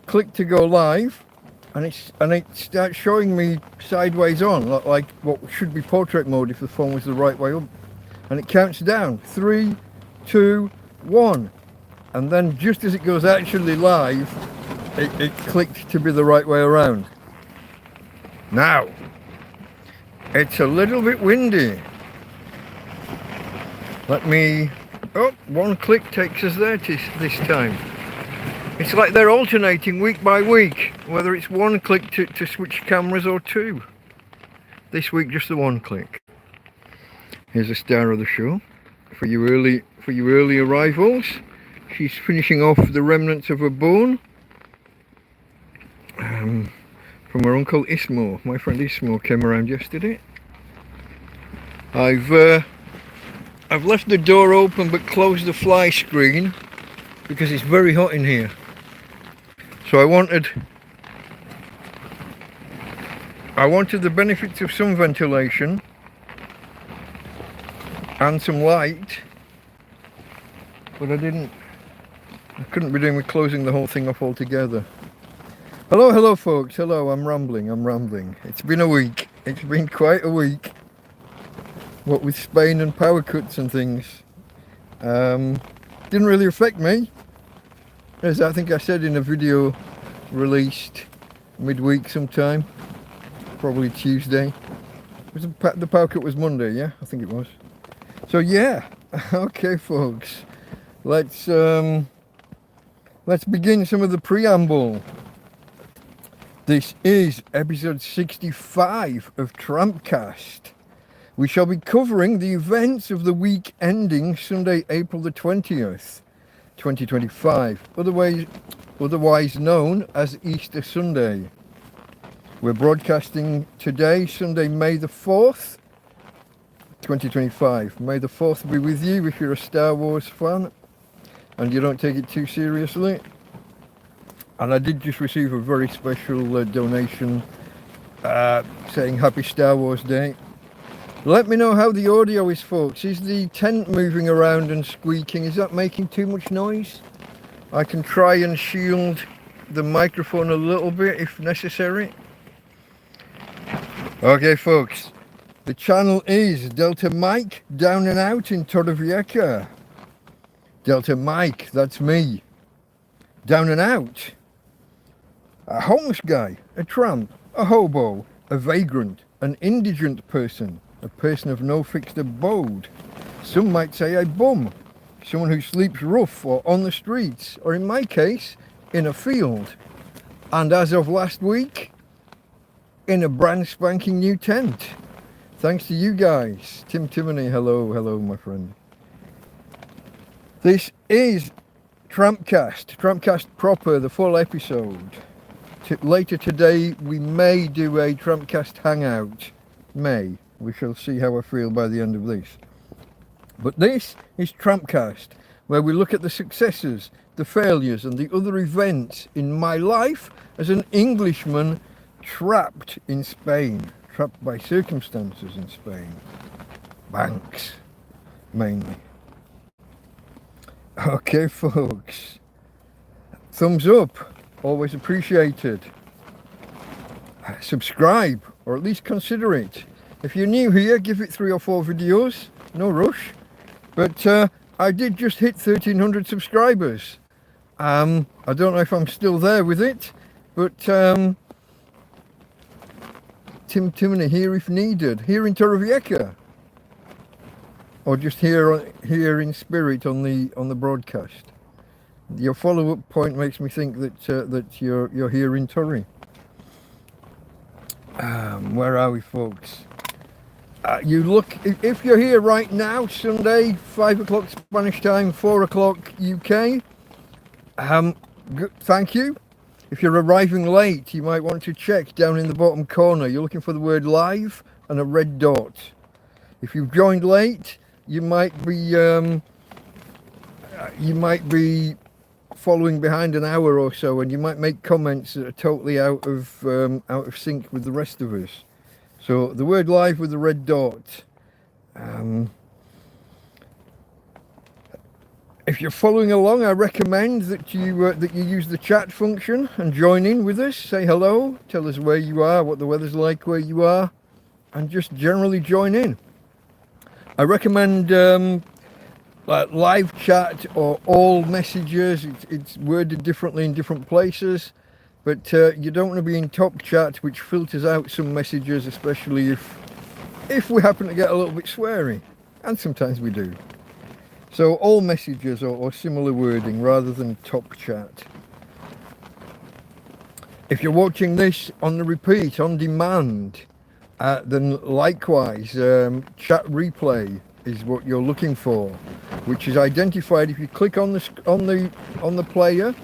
click to go live, and it starts showing me sideways on, like what should be portrait mode if the phone was the right way up, and it counts down 3, 2, 1, and then just as it goes actually live, it clicked to be the right way around. Now it's a little bit windy. Let me, oh, one click takes us there this time. It's like they're alternating week by week, whether it's one click to switch cameras or two. This week just the one click. Here's a star of the show for you early arrivals. She's finishing off the remnants of a bone from her uncle Ismo. My friend Ismo came around yesterday. I've left the door open but closed the fly screen because it's very hot in here. So I wanted the benefits of some ventilation and some light, but I couldn't be doing with closing the whole thing off altogether. Hello folks, hello, I'm rambling. It's been a week, it's been quite a week. What with Spain and power cuts and things. Didn't really affect me. As I think I said in a video released midweek sometime, probably Tuesday. The power cut was Monday, yeah? I think it was. So yeah, okay folks. Let's begin some of the preamble. This is episode 65 of TrampCast. We shall be covering the events of the week ending Sunday, April the 20th, 2025, otherwise known as Easter Sunday. We're broadcasting today, Sunday, May the 4th, 2025. May the 4th be with you if you're a Star Wars fan and you don't take it too seriously. And I did just receive a very special donation saying Happy Star Wars Day. Let me know how the audio is, folks. Is the tent moving around and squeaking? Is that making too much noise? I can try and shield the microphone a little bit if necessary. Okay, folks. The channel is Delta Mike Down and Out in Torrevieja. Delta Mike, that's me. Down and Out. A homeless guy, a tramp, a hobo, a vagrant, an indigent person. A person of no fixed abode. Some might say a bum, someone who sleeps rough or on the streets, or in my case, in a field. And as of last week, in a brand spanking new tent. Thanks to you guys. Tim Timoney, hello my friend. This is TrampCast proper, the full episode. Later today we may do a TrampCast Hangout. May. We shall see how I feel by the end of this. But this is TrampCast, where we look at the successes, the failures and the other events in my life as an Englishman trapped in Spain. Trapped by circumstances in Spain. Banks, mainly. Okay, folks. Thumbs up, always appreciated. Subscribe, or at least consider it. If you're new here, give it 3 or 4 videos, no rush. But I did just hit 1,300 subscribers. I don't know if I'm still there with it, but Tim Timoney here if needed, here in Torrevieja, or just here in spirit on the broadcast. Your follow-up point makes me think that you're here in Torre. Where are we, folks? You look, if you're here right now, Sunday, 5 o'clock Spanish time, 4 o'clock UK, thank you. If you're arriving late, you might want to check down in the bottom corner. You're looking for the word live and a red dot. If you've joined late, you might be following behind an hour or so, and you might make comments that are totally out of sync with the rest of us. So the word live with the red dot. If you're following along, I recommend that you use the chat function and join in with us. Say hello, tell us where you are, what the weather's like where you are, and just generally join in. I recommend live chat or all messages. It's worded differently in different places, but you don't want to be in top chat, which filters out some messages, especially if we happen to get a little bit sweary, and sometimes we do. So all messages or similar wording rather than top chat. If you're watching this on the repeat, on demand, then likewise, chat replay is what you're looking for, which is identified if you click on the player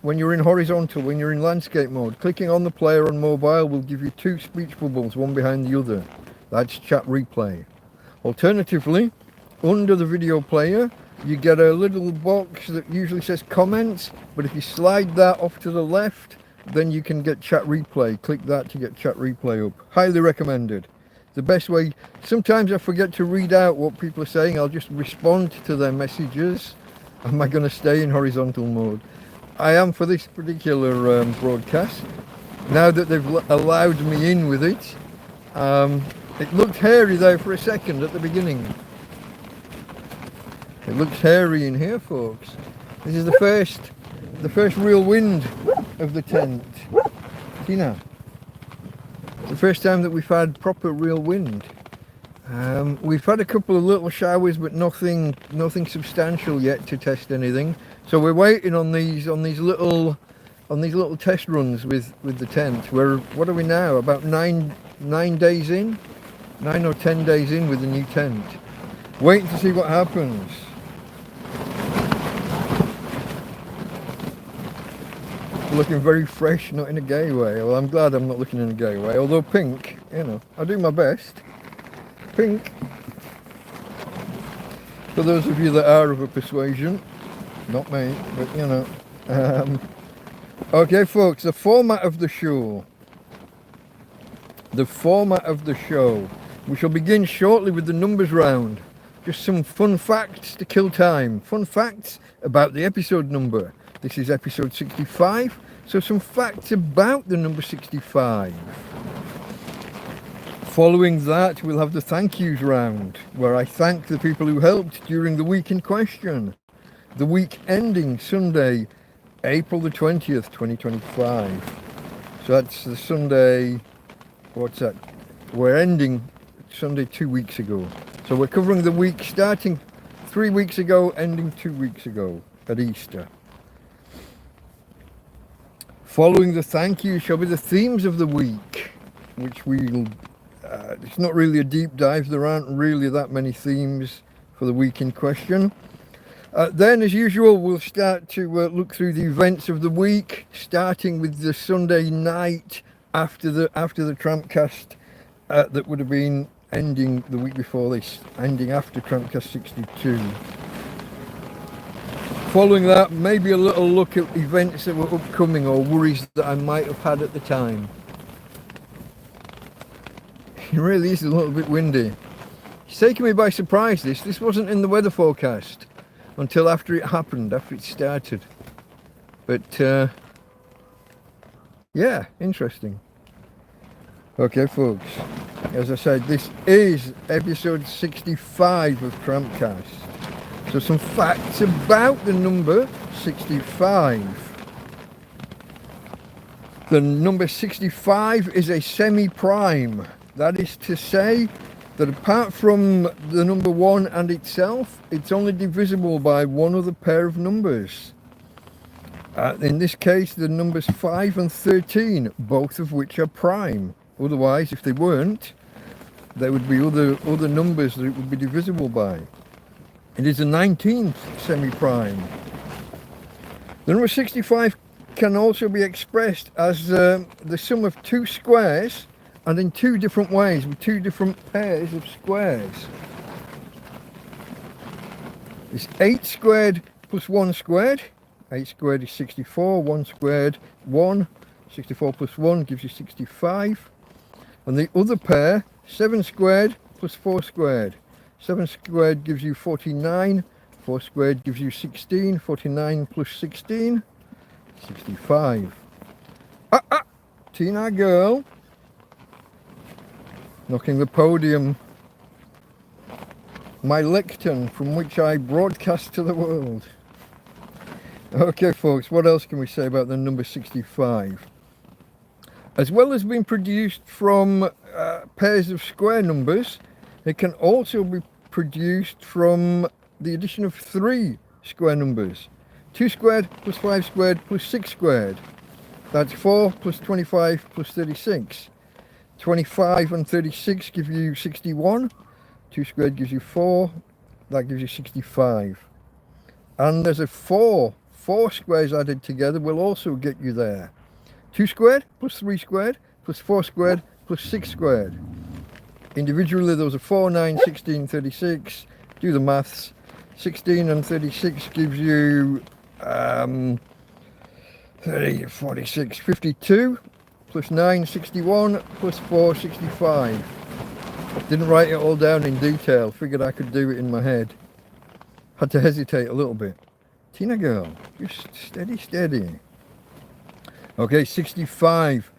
when you're in horizontal, when you're in landscape mode. Clicking on the player on mobile will give you two speech bubbles, one behind the other. That's chat replay. Alternatively, under the video player, you get a little box that usually says comments, but if you slide that off to the left, then you can get chat replay. Click that to get chat replay up. Highly recommended. The best way, sometimes I forget to read out what people are saying. I'll just respond to their messages. Am I going to stay in horizontal mode? I am for this particular broadcast. Now that they've allowed me in with it, it looked hairy there for a second at the beginning. It looks hairy in here, folks. This is the first real wind of the tent. See now? It's the first time that we've had proper real wind. We've had a couple of little showers, but nothing substantial yet to test anything. So we're waiting on these little test runs with the tent. What are we now? About 9 days in, 9 or 10 days in with the new tent. Waiting to see what happens. Looking very fresh, not in a gay way. Well, I'm glad I'm not looking in a gay way. Although pink, I do my best. Pink. For those of you that are of a persuasion, not me, but okay, folks, the format of the show. The format of the show. We shall begin shortly with the numbers round. Just some fun facts to kill time. Fun facts about the episode number. This is episode 65, so some facts about the number 65. Following that, we'll have the thank yous round, where I thank the people who helped during the week in question. The week ending Sunday, April the 20th, 2025. So that's the Sunday, what's that? We're ending Sunday 2 weeks ago. So we're covering the week starting 3 weeks ago, ending 2 weeks ago at Easter. Following the thank you shall be the themes of the week, which we'll, it's not really a deep dive, there aren't really that many themes for the week in question. Then, as usual, we'll start to look through the events of the week, starting with the Sunday night after the TrampCast that would have been ending the week before this, ending after TrampCast 62. Following that, maybe a little look at events that were upcoming or worries that I might have had at the time. It really is a little bit windy. It's taken me by surprise, this wasn't in the weather forecast until after it happened, after it started. But yeah, interesting. Okay, folks, as I said, this is episode 65 of TrampCast. So some facts about the number 65. The number 65 is a semi-prime. That is to say that apart from the number 1 and itself, it's only divisible by one other pair of numbers. In this case, the numbers 5 and 13, both of which are prime. Otherwise, if they weren't, there would be other numbers that it would be divisible by. It is the 19th semi-prime. The number 65 can also be expressed as the sum of two squares, and in two different ways, with two different pairs of squares. It's 8 squared plus 1 squared. 8 squared is 64, 1 squared, 1. 64 plus 1 gives you 65. And the other pair, 7 squared plus 4 squared. 7 squared gives you 49, 4 squared gives you 16. 49 plus 16, 65. Tina girl. Knocking the podium. My lectern from which I broadcast to the world. Okay folks, what else can we say about the number 65? As well as being produced from pairs of square numbers, it can also be produced from the addition of 3 square numbers. 2 squared plus 5 squared plus 6 squared. That's 4 plus 25 plus 36. 25 and 36 give you 61. 2 squared gives you 4. That gives you 65. And there's a 4 squares added together will also get you there. 2 squared plus 3 squared plus 4 squared plus 6 squared. Individually those are 4, 9, 16, 36. Do the maths. 16 and 36 gives you 30, 46, 52. Plus 9, 61. Plus 4, 65. Didn't write it all down in detail. Figured I could do it in my head. Had to hesitate a little bit. Tina girl, just steady. Okay, 65.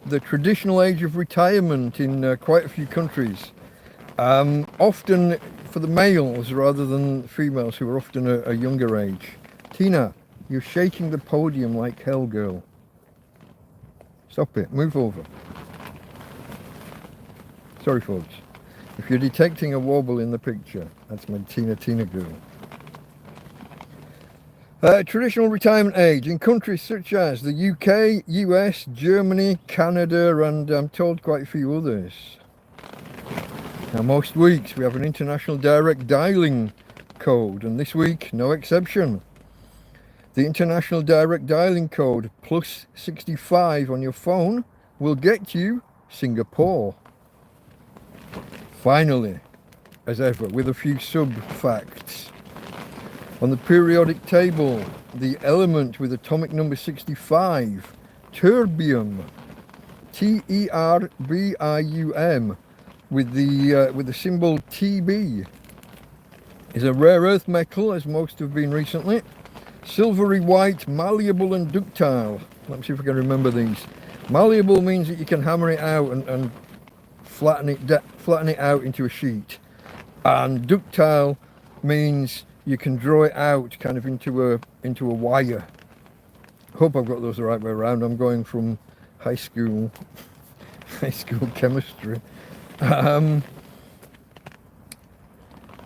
The traditional age of retirement in quite a few countries. Often for the males rather than females, who are often a younger age. Tina, you're shaking the podium like hell, girl. Stop it, move over. Sorry folks, if you're detecting a wobble in the picture, that's my Tina girl. Traditional retirement age in countries such as the UK, US, Germany, Canada, and I'm told quite a few others. Now most weeks we have an international direct dialing code, and this week no exception. The international direct dialing code plus 65 on your phone will get you Singapore. Finally, as ever, with a few sub-facts. On the periodic table, the element with atomic number 65, terbium, T-E-R-B-I-U-M, with the symbol TB, is a rare earth metal, as most have been recently. Silvery white, malleable and ductile. Let me see if I can remember these. Malleable means that you can hammer it out and flatten it out into a sheet. And ductile means you can draw it out kind of into a wire. Hope I've got those the right way around. I'm going from high school chemistry.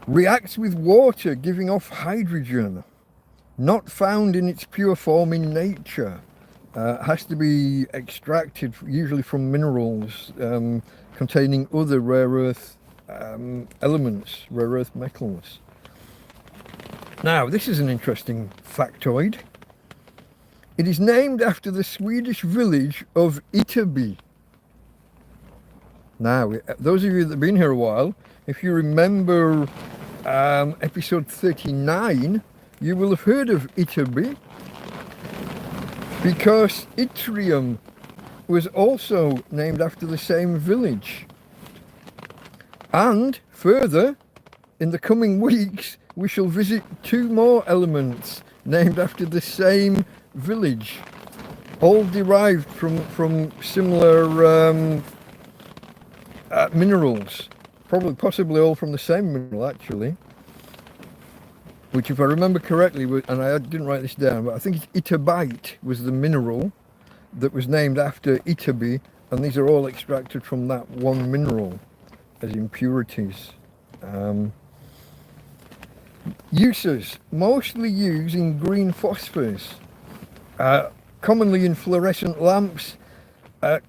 Reacts with water, giving off hydrogen. Not found in its pure form in nature. Has to be extracted usually from minerals containing other rare earth elements, rare earth metals. Now, this is an interesting factoid. It is named after the Swedish village of Ytterby. Now, those of you that have been here a while, if you remember episode 39, you will have heard of Ytterby, because yttrium was also named after the same village. And further, in the coming weeks, we shall visit 2 more elements named after the same village, all derived from similar minerals, possibly all from the same mineral actually, which, if I remember correctly, and I didn't write this down, but I think it's ytterbite was the mineral that was named after Ytterby, and these are all extracted from that one mineral as impurities. Uses, mostly used in green phosphors, commonly in fluorescent lamps,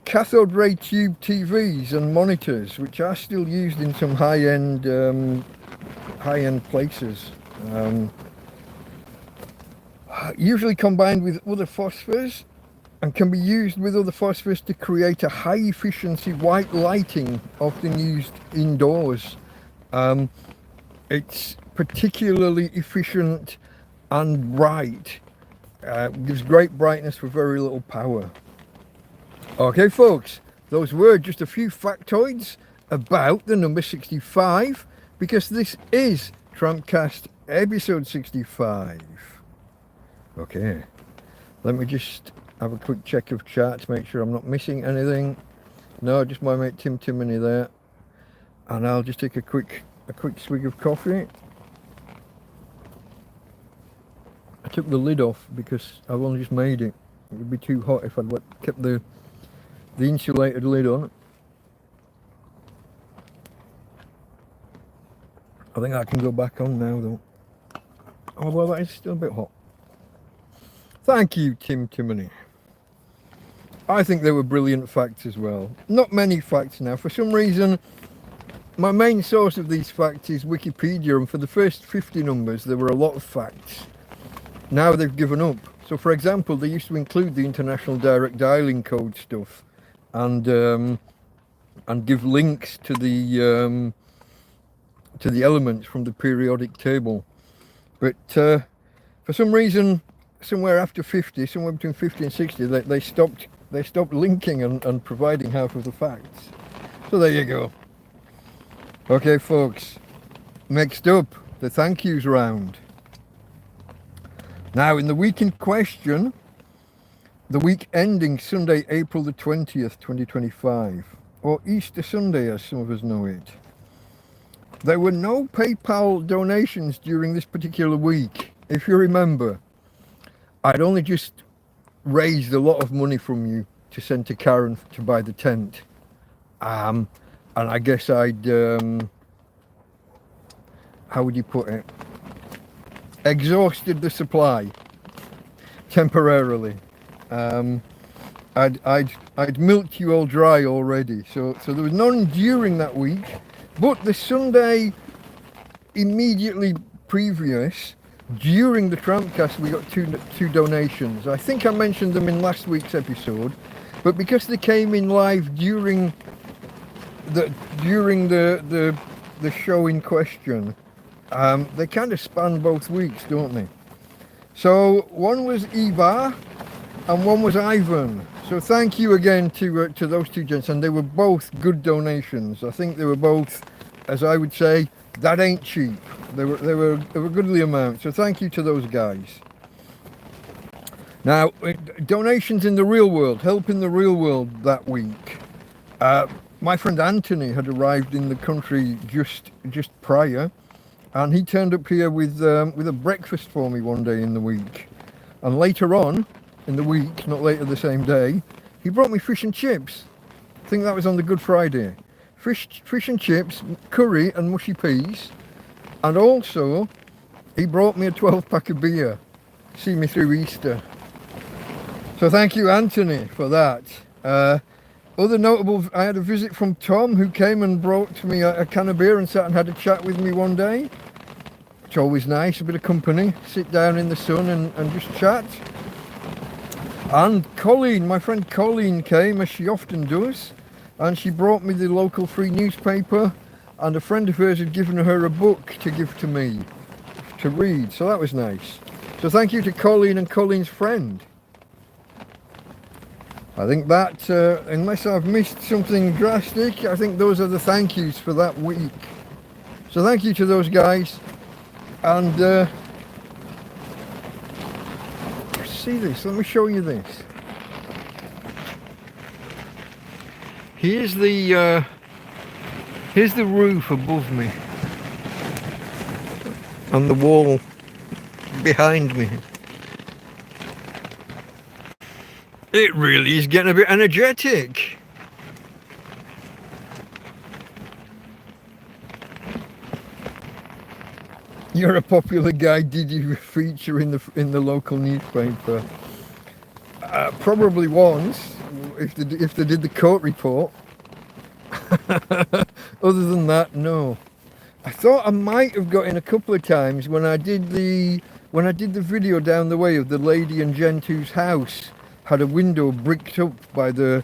cathode ray tube TVs and monitors, which are still used in some high-end places. Usually combined with other phosphors, and can be used with other phosphors to create a high efficiency white lighting, often used indoors. It's particularly efficient and bright. Gives great brightness for very little power. Okay folks, those were just a few factoids about the number 65, because this is TrampCast episode 65. Okay, let me just have a quick check of chat to make sure I'm not missing anything. No, just my mate Tim Timoney there. And I'll just take a quick swig of coffee. I took the lid off because I've only just made it. It would be too hot if I'd kept the insulated lid on. I think I can go back on now though. Oh well, that is still a bit hot. Thank you, Tim Timoney. I think they were brilliant facts as well. Not many facts now. For some reason, my main source of these facts is Wikipedia, and for the first 50 numbers there were a lot of facts. Now they've given up. So for example, they used to include the international direct dialing code stuff and give links to the elements from the periodic table. But for some reason, somewhere after 50, somewhere between 50 and 60, they stopped linking and providing half of the facts. So there you go. Okay folks, next up, the thank yous round. Now in the week in question, the week ending Sunday, April the 20th, 2025, or Easter Sunday as some of us know it, there were no PayPal donations during this particular week. If you remember, I'd only just raised a lot of money from you to send to Karen to buy the tent. And I guess I'd, how would you put it? Exhausted the supply temporarily. I'd milked you all dry already. So there was none during that week, but the Sunday immediately previous, during the TrampCast, we got two donations. I think I mentioned them in last week's episode, but because they came in live during the show in question, they kind of span both weeks, don't they? So one was Eva and one was Ivan. So thank you again to those two gents, and they were both good donations. I think they were both, as I would say, that ain't cheap. They were goodly amounts. So thank you to those guys. Now, donations in the real world, help in the real world that week. My friend Anthony had arrived in the country just prior, and he turned up here with a breakfast for me one day in the week. And later on in the week, not later the same day, he brought me fish and chips. I think that was on the Good Friday. Fish and chips, curry and mushy peas. And also, he brought me a 12-pack of beer. See me through Easter. So thank you, Anthony, for that. Other notable, I had a visit from Tom, who came and brought me a can of beer and sat and had a chat with me one day. It's always nice, a bit of company, sit down in the sun and just chat. And Colleen, my friend Colleen came, as she often does, and she brought me the local free newspaper, and a friend of hers had given her a book to give to me to read, so that was nice. So thank you to Colleen and Colleen's friend. I think that, unless I've missed something drastic, I think those are the thank yous for that week. So thank you to those guys. And see this, let me show you this. Here's the roof above me, and the wall behind me. It really is getting a bit energetic. You're a popular guy. Did you feature in the local newspaper? Probably once, if they did the court report. Other than that, no. I thought I might have got in a couple of times when I did the video down the way of the lady and gent whose house had a window bricked up by the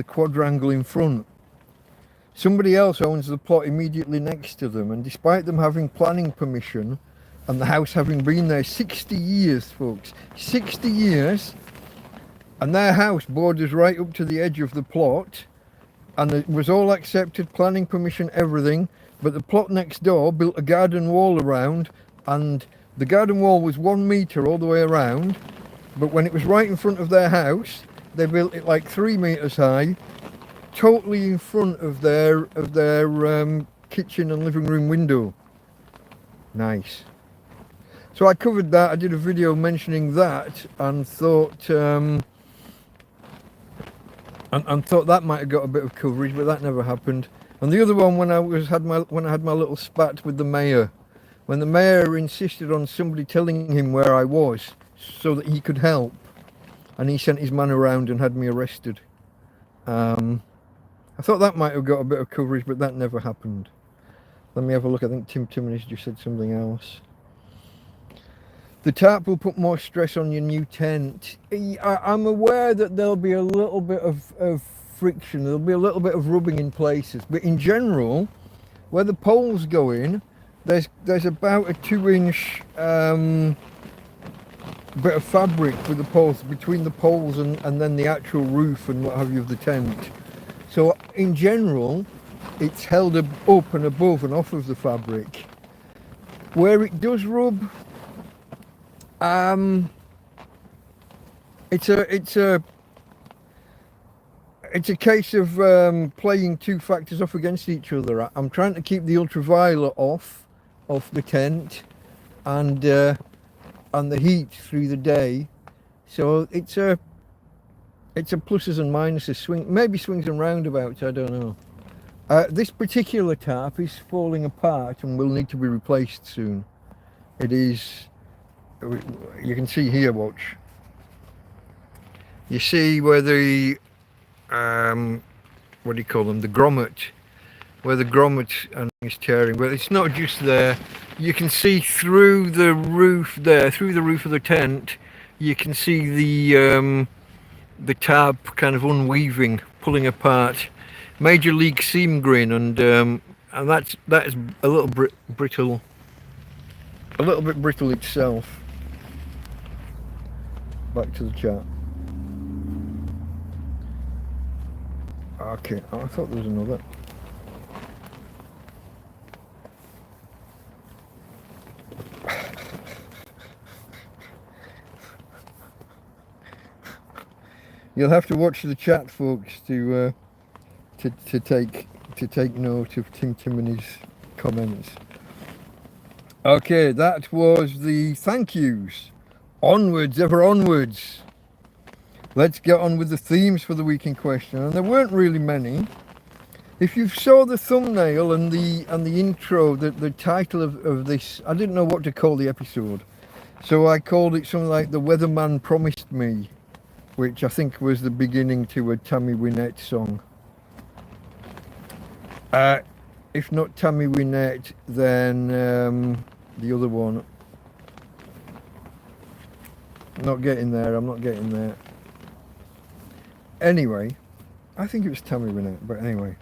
quadrangle in front. Somebody else owns the plot immediately next to them, and despite them having planning permission and the house having been there 60 years, folks, 60 years, and their house borders right up to the edge of the plot, and it was all accepted, planning permission, everything, but the plot next door built a garden wall around, and the garden wall was 1 metre all the way around, but when it was right in front of their house, they built it like 3 metres high, totally in front of their kitchen and living room window. Nice. So I covered that. I did a video mentioning that, and thought and thought that might have got a bit of coverage, but that never happened. And the other one, when I had my little spat with the mayor, when the mayor insisted on somebody telling him where I was so that he could help, and he sent his man around and had me arrested. I thought that might have got a bit of coverage, but that never happened. Let me have a look. I think Tim Timoney's just said something else. The tarp will put more stress on your new tent. I'm aware that there'll be a little bit of friction. There'll be a little bit of rubbing in places. But in general, where the poles go in, there's about a 2-inch bit of fabric with the poles, between the poles and then the actual roof and what have you of the tent. So in general, it's held up and above and off of the fabric. Where it does rub, it's a case of playing two factors off against each other. I'm trying to keep the ultraviolet off the tent and the heat through the day, so it's a pluses and minuses, maybe swings and roundabouts, I don't know. This particular tarp is falling apart and will need to be replaced soon. It is, you can see here, watch. You see where the, what do you call them, the grommet, where the grommet is tearing, but it's not just there. You can see through the roof there, through the roof of the tent, you can see the tarp kind of unweaving, pulling apart. Major league seam grain, and that is a little brittle, a little bit brittle itself. Back to the chat. Okay, oh, I thought there was another. You'll have to watch the chat, folks, to take note of Tim Timoney's comments. Okay, that was the Thankyous. Onwards, ever onwards. Let's get on with the themes for the week in question, and there weren't really many. If you saw the thumbnail and the intro, the title of this, I didn't know what to call the episode, so I called it something like "The Weatherman Promised Me," which I think was the beginning to a Tammy Wynette song. If not Tammy Wynette, then the other one. Not getting there, I'm not getting there. Anyway, I think it was Tammy Wynette, but anyway.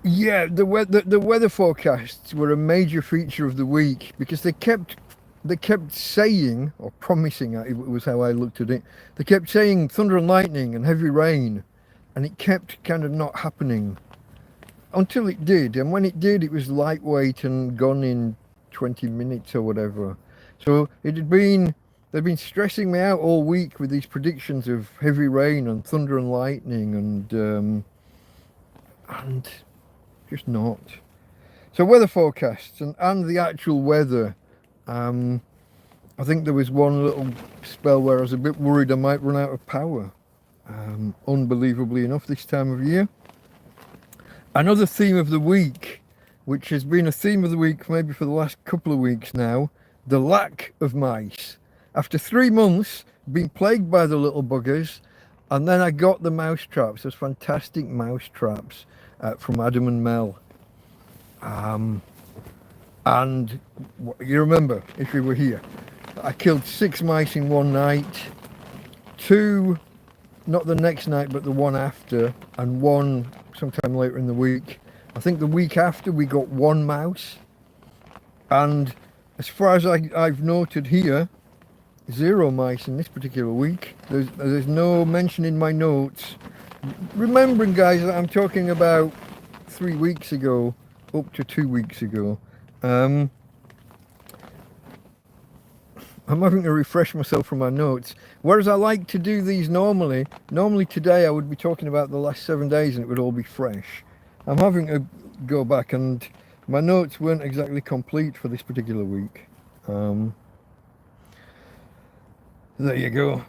Yeah, the weather forecasts were a major feature of the week, because they kept saying, or promising, it was how I looked at it, they kept saying thunder and lightning and heavy rain, and it kept kind of not happening until it did. And when it did, it was lightweight and gone in 20 minutes or whatever. So they'd been stressing me out all week with these predictions of heavy rain and thunder and lightning and just not. So weather forecasts and the actual weather. I think there was one little spell where I was a bit worried I might run out of power. Unbelievably enough, this time of year. Another theme of the week, which has been a theme of the week maybe for the last couple of weeks now, the lack of mice. After 3 months being plagued by the little buggers, and then I got the mouse traps, those fantastic mouse traps from Adam and Mel. And you remember, if you were here, I killed 6 mice in one night, 2 not the next night but the one after, and 1 sometime later in the week. I think the week after we got 1 mouse, and as far as I've noted here, 0 mice in this particular week. There's no mention in my notes remembering, guys, that I'm talking about 3 weeks ago, up to 2 weeks ago. I'm having to refresh myself from my notes. Whereas I like to do these normally today I would be talking about the last 7 days and it would all be fresh. I'm having to go back and my notes weren't exactly complete for this particular week. There you go.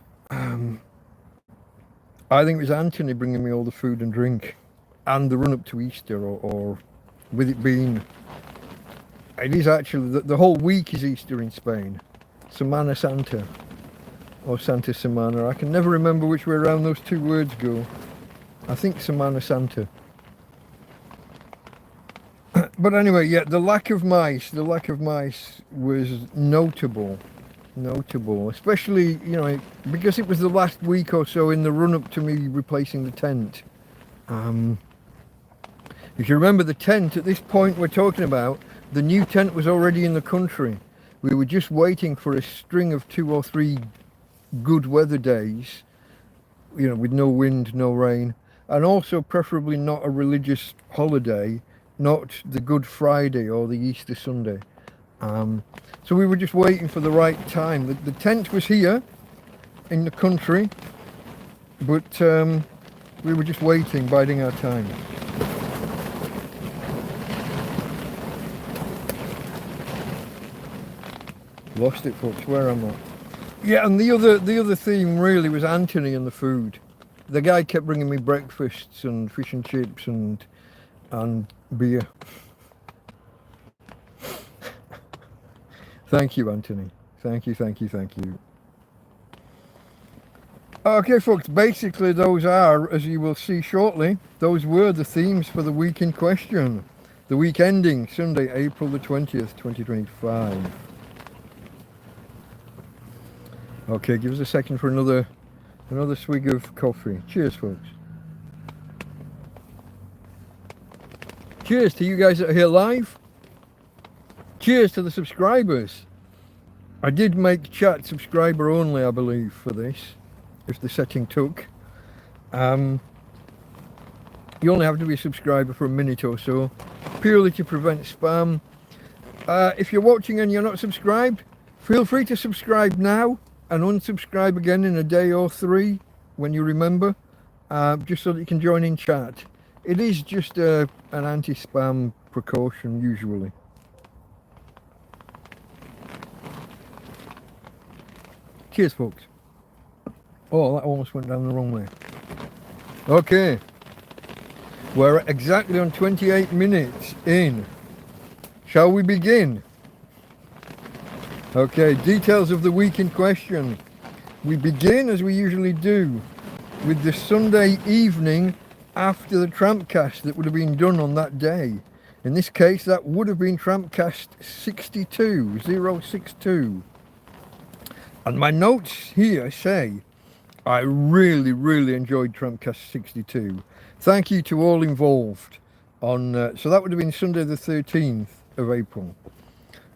I think it was Anthony bringing me all the food and drink and the run up to Easter, or with it being, it is actually, the whole week is Easter in Spain. Semana Santa, or Santa Semana. I can never remember which way around those two words go. I think Semana Santa. But anyway, yeah, the lack of mice was notable, especially, you know, because it was the last week or so in the run-up to me replacing the tent. If you remember, the tent, at this point we're talking about, the new tent was already in the country. We were just waiting for a string of 2 or 3 good weather days, you know, with no wind, no rain, and also preferably not a religious holiday, not the Good Friday or the Easter Sunday. So we were just waiting for the right time. The tent was here in the country, but we were just waiting, biding our time. Lost it, folks. Where am I? Yeah, and the other theme really was Anthony and the food. The guy kept bringing me breakfasts and fish and chips and beer. Thank you, Anthony. Thank you. Okay, folks, basically those are, as you will see shortly, those were the themes for the week in question. The week ending Sunday, April the 20th, 2025. Okay, give us a second for another swig of coffee. Cheers, folks. Cheers to you guys that are here live. Cheers to the subscribers. I did make chat subscriber only, I believe, for this, if the setting took. You only have to be a subscriber for a minute or so, purely to prevent spam. If you're watching and you're not subscribed, feel free to subscribe now and unsubscribe again in a day or 3 when you remember, just so that you can join in chat. It is just an anti-spam precaution usually. Cheers, folks. Oh, that almost went down the wrong way. Okay, we're exactly on 28 minutes in. Shall we begin? Okay, details of the week in question. We begin, as we usually do, with the Sunday evening after the TrampCast that would have been done on that day. In this case, that would have been TrampCast 62. And my notes here say, I really enjoyed TrampCast 62. Thank you to all involved on, so that would have been Sunday the 13th of April.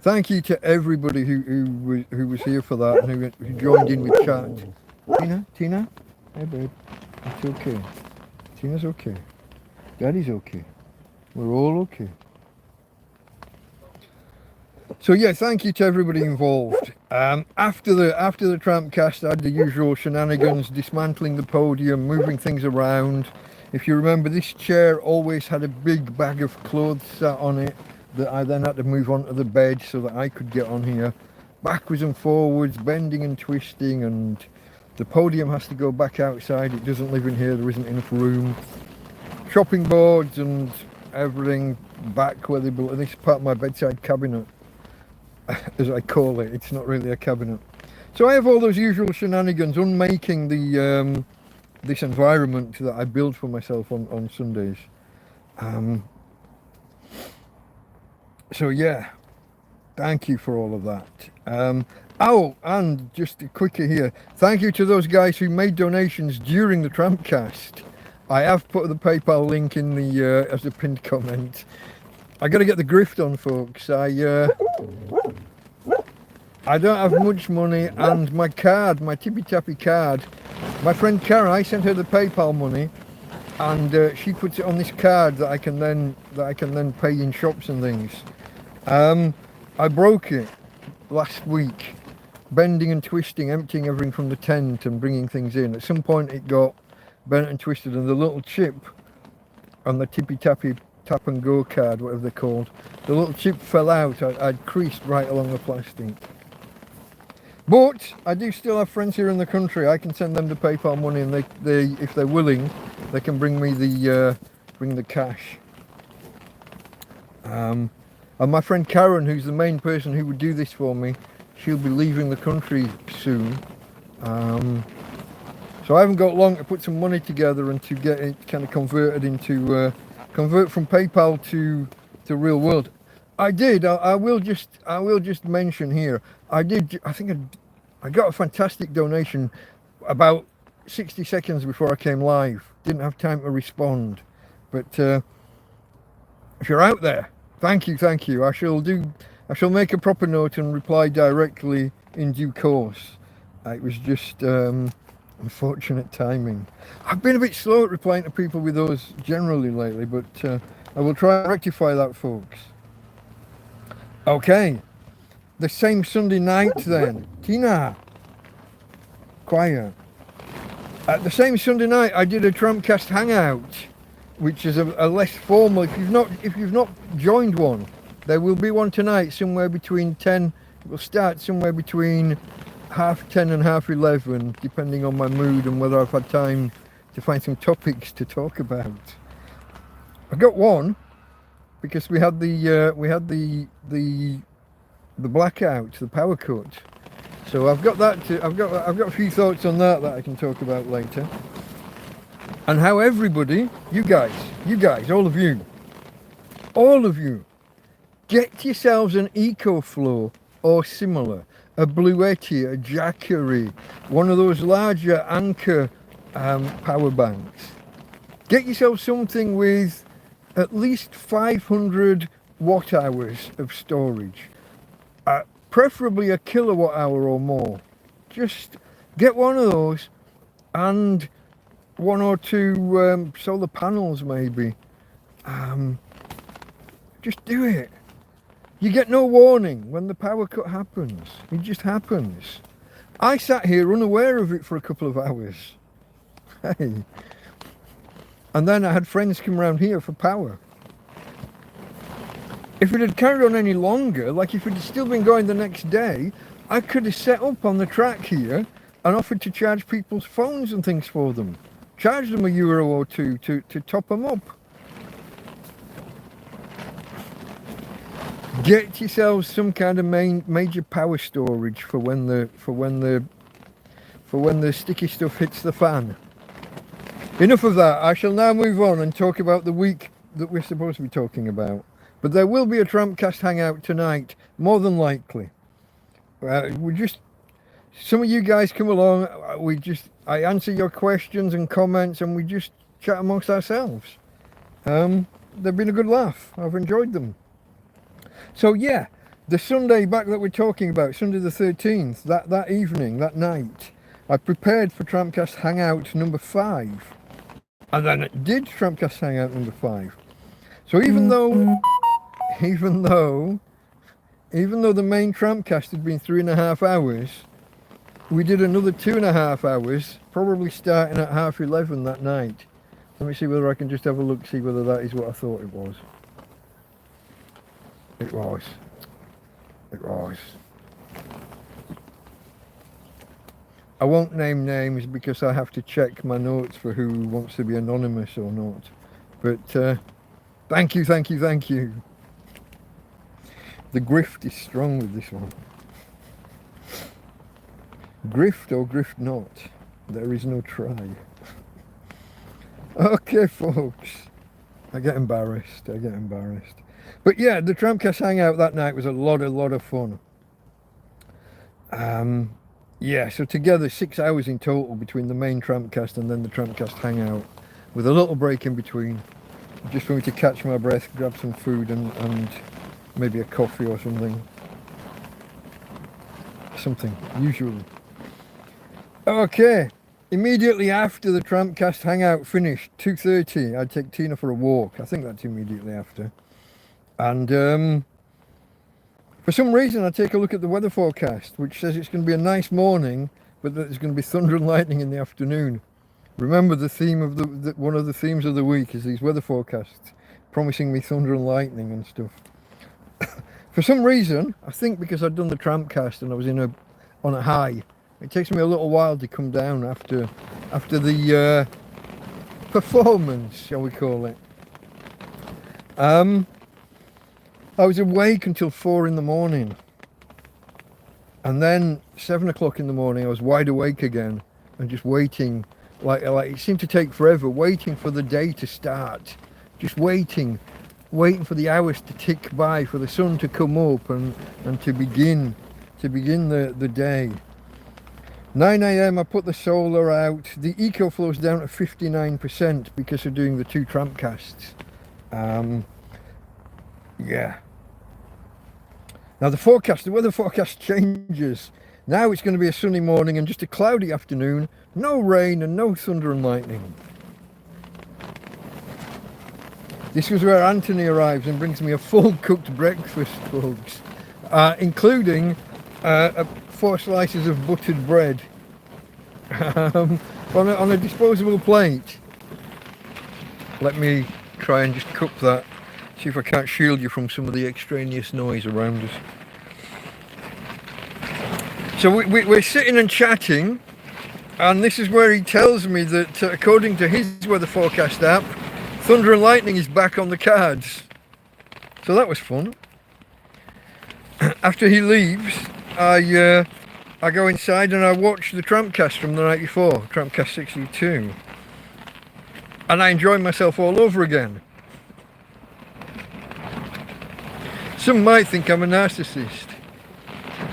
Thank you to everybody who was here for that and who joined in with chat. Tina? Hey babe, it's okay. Tina's okay. Daddy's okay. We're all okay. So yeah, thank you to everybody involved. After the TrampCast, I had the usual shenanigans, dismantling the podium, moving things around. If you remember, this chair always had a big bag of clothes sat on it that I then had to move onto the bed so that I could get on here. Backwards and forwards, bending and twisting, and the podium has to go back outside. It doesn't live in here, there isn't enough room. Chopping boards and everything back where they belong. This is part of my bedside cabinet, as I call it. It's not really a cabinet. So I have all those usual shenanigans, unmaking the this environment that I build for myself on Sundays. So yeah, thank you for all of that. Oh, and just a quickie here, thank you to those guys who made donations during the TrampCast. I have put the PayPal link in the as a pinned comment. I got to get the grift on, folks. I don't have much money, and my card, my tippy tappy card, my friend Karen, I sent her the PayPal money, and she puts it on this card that I can then pay in shops and things. I broke it last week, bending and twisting, emptying everything from the tent and bringing things in. At some point it got bent and twisted, and the little chip on the tippy tappy tap and go card, whatever they're called, the little chip fell out. I'd creased right along the plastic. But I do still have friends here in the country. I can send them the PayPal money, and they if they're willing, they can bring me the cash. And my friend Karen, who's the main person who would do this for me, she'll be leaving the country soon. So I haven't got long to put some money together and to get it kind of converted into convert from PayPal to real world. I will just mention here, I think I got a fantastic donation about 60 seconds before I came live. Didn't have time to respond, but if you're out there, thank you. I shall make a proper note and reply directly in due course. It was just unfortunate timing. I've been a bit slow at replying to people with those generally lately, but I will try and rectify that, folks. Okay, the same Sunday night then. Tina, quiet. The same Sunday night I did a TrampCast Hangout, which is a less formal. If you've not joined one, there will be one tonight somewhere between 10. It will start somewhere between 10:30 and 11:30, depending on my mood and whether I've had time to find some topics to talk about. I got one because we had the blackout, the power cut. So I've got that. I've got a few thoughts on that I can talk about later. And how everybody, you guys, all of you, get yourselves an EcoFlow or similar, a Bluetti, a Jackery, one of those larger Anchor power banks. Get yourself something with at least 500 watt hours of storage, preferably a kilowatt hour or more. Just get one of those and one or two solar panels maybe. Just do it. You get no warning when the power cut happens. It just happens. I sat here unaware of it for a couple of hours. Hey. And then I had friends come around here for power. If it had carried on any longer, like if it had still been going the next day, I could have set up on the track here and offered to charge people's phones and things for them. Charge them €1 or two to top them up. Get yourselves some kind of major power storage for when the sticky stuff hits the fan. Enough of that. I shall now move on and talk about the week that we're supposed to be talking about. But there will be a TrampCast Hangout tonight, more than likely. Some of you guys come along. I answer your questions and comments, and we just chat amongst ourselves. They've been a good laugh. I've enjoyed them. So yeah, the Sunday back that we're talking about, Sunday the 13th, that evening, that night, I prepared for TrampCast Hangout number 5. And then it did TrampCast Hangout number 5. So even though the main TrampCast had been 3.5 hours, we did another 2.5 hours, probably starting at 11:30 that night. Let me see whether I can just have a look, see whether that is what I thought it was. It was. I won't name names because I have to check my notes for who wants to be anonymous or not. But thank you. The grift is strong with this one. Grift or grift not, there is no try. Okay, folks. I get embarrassed. But yeah, the TrampCast Hangout that night was a lot of fun. Yeah, so together 6 hours in total between the main TrampCast and then the TrampCast Hangout, with a little break in between, just for me to catch my breath, grab some food and maybe a coffee or something, usually. Okay, immediately after the TrampCast Hangout finished, 2:30, I'd take Tina for a walk. I think that's immediately after. And for some reason, I take a look at the weather forecast, which says it's going to be a nice morning, but that there's going to be thunder and lightning in the afternoon. Remember, the theme of one of the themes of the week is these weather forecasts promising me thunder and lightning and stuff. For some reason, I think because I'd done the TrampCast and I was on a high, it takes me a little while to come down after the performance, shall we call it. I was awake until 4 in the morning, and then 7 o'clock in the morning I was wide awake again and just waiting, like it seemed to take forever, waiting for the day to start, just waiting for the hours to tick by, for the sun to come up and to begin the day. 9 a.m. I put the solar out. The EcoFlow's down to 59% because of doing the 2 TrampCasts. Yeah. Now the weather forecast changes. Now it's going to be a sunny morning and just a cloudy afternoon. No rain and no thunder and lightning. This is where Anthony arrives and brings me a full cooked breakfast, folks, including 4 slices of buttered bread on a disposable plate. Let me try and just cup that, see if I can't shield you from some of the extraneous noise around us. So we're sitting and chatting, and this is where he tells me that according to his weather forecast app, thunder and lightning is back on the cards. So that was fun. After he leaves, I go inside and I watch the TrampCast from the night before, TrampCast 62. And I enjoy myself all over again. Some might think I'm a narcissist.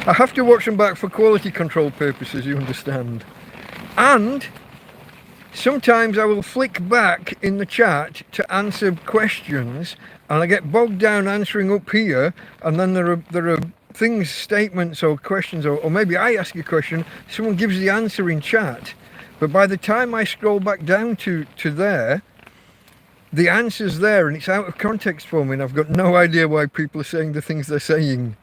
I have to watch them back for quality control purposes, you understand. And sometimes I will flick back in the chat to answer questions, and I get bogged down answering up here, and then there are things, statements or questions, or maybe I ask a question, someone gives the answer in chat, but by the time I scroll back down to there, the answer's there and it's out of context for me, and I've got no idea why people are saying the things they're saying.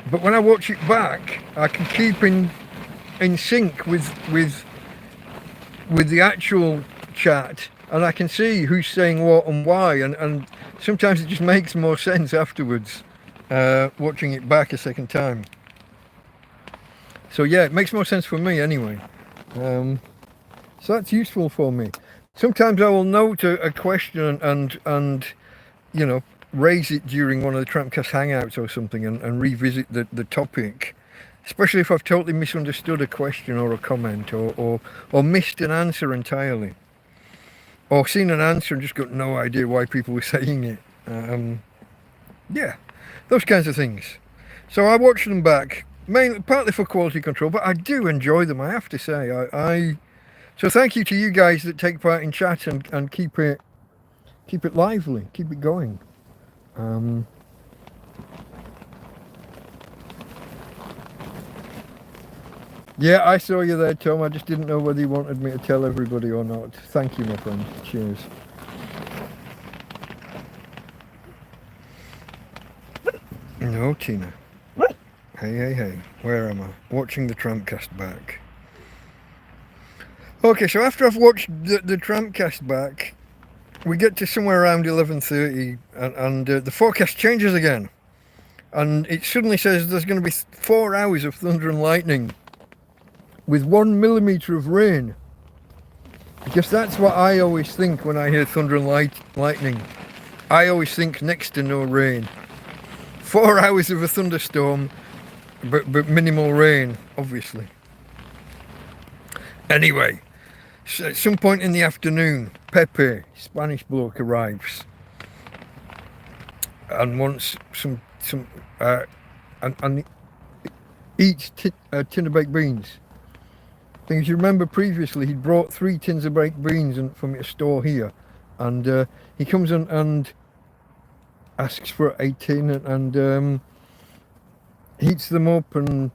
But when I watch it back, I can keep in sync with the actual chat, and I can see who's saying what and why, and sometimes it just makes more sense afterwards, watching it back a second time. So yeah, it makes more sense for me anyway. So that's useful for me. Sometimes I will note a question and you know, raise it during one of the TrampCast Hangouts or something, and revisit the topic. Especially if I've totally misunderstood a question or a comment, or missed an answer entirely. Or seen an answer and just got no idea why people were saying it. Yeah, those kinds of things. So I watch them back, mainly, partly for quality control, but I do enjoy them, I have to say. So thank you to you guys that take part in chat and keep it lively, keep it going. Yeah, I saw you there, Tom. I just didn't know whether you wanted me to tell everybody or not. Thank you, my friend. Cheers. No, Tina. Hey. Where am I? Watching the TrampCast back. Okay, so after I've watched the TrampCast back, we get to somewhere around 11:30, and the forecast changes again. And it suddenly says there's going to be 4 hours of thunder and lightning, with 1 millimetre of rain. Because that's what I always think when I hear thunder and lightning. I always think next to no rain. 4 hours of a thunderstorm, but minimal rain, obviously. Anyway, so at some point in the afternoon, Pepe, Spanish bloke, arrives and wants some and eats a tin of baked beans. Because you remember previously he'd brought 3 tins of baked beans from a store here, and he comes and asks for a tin and heats them up and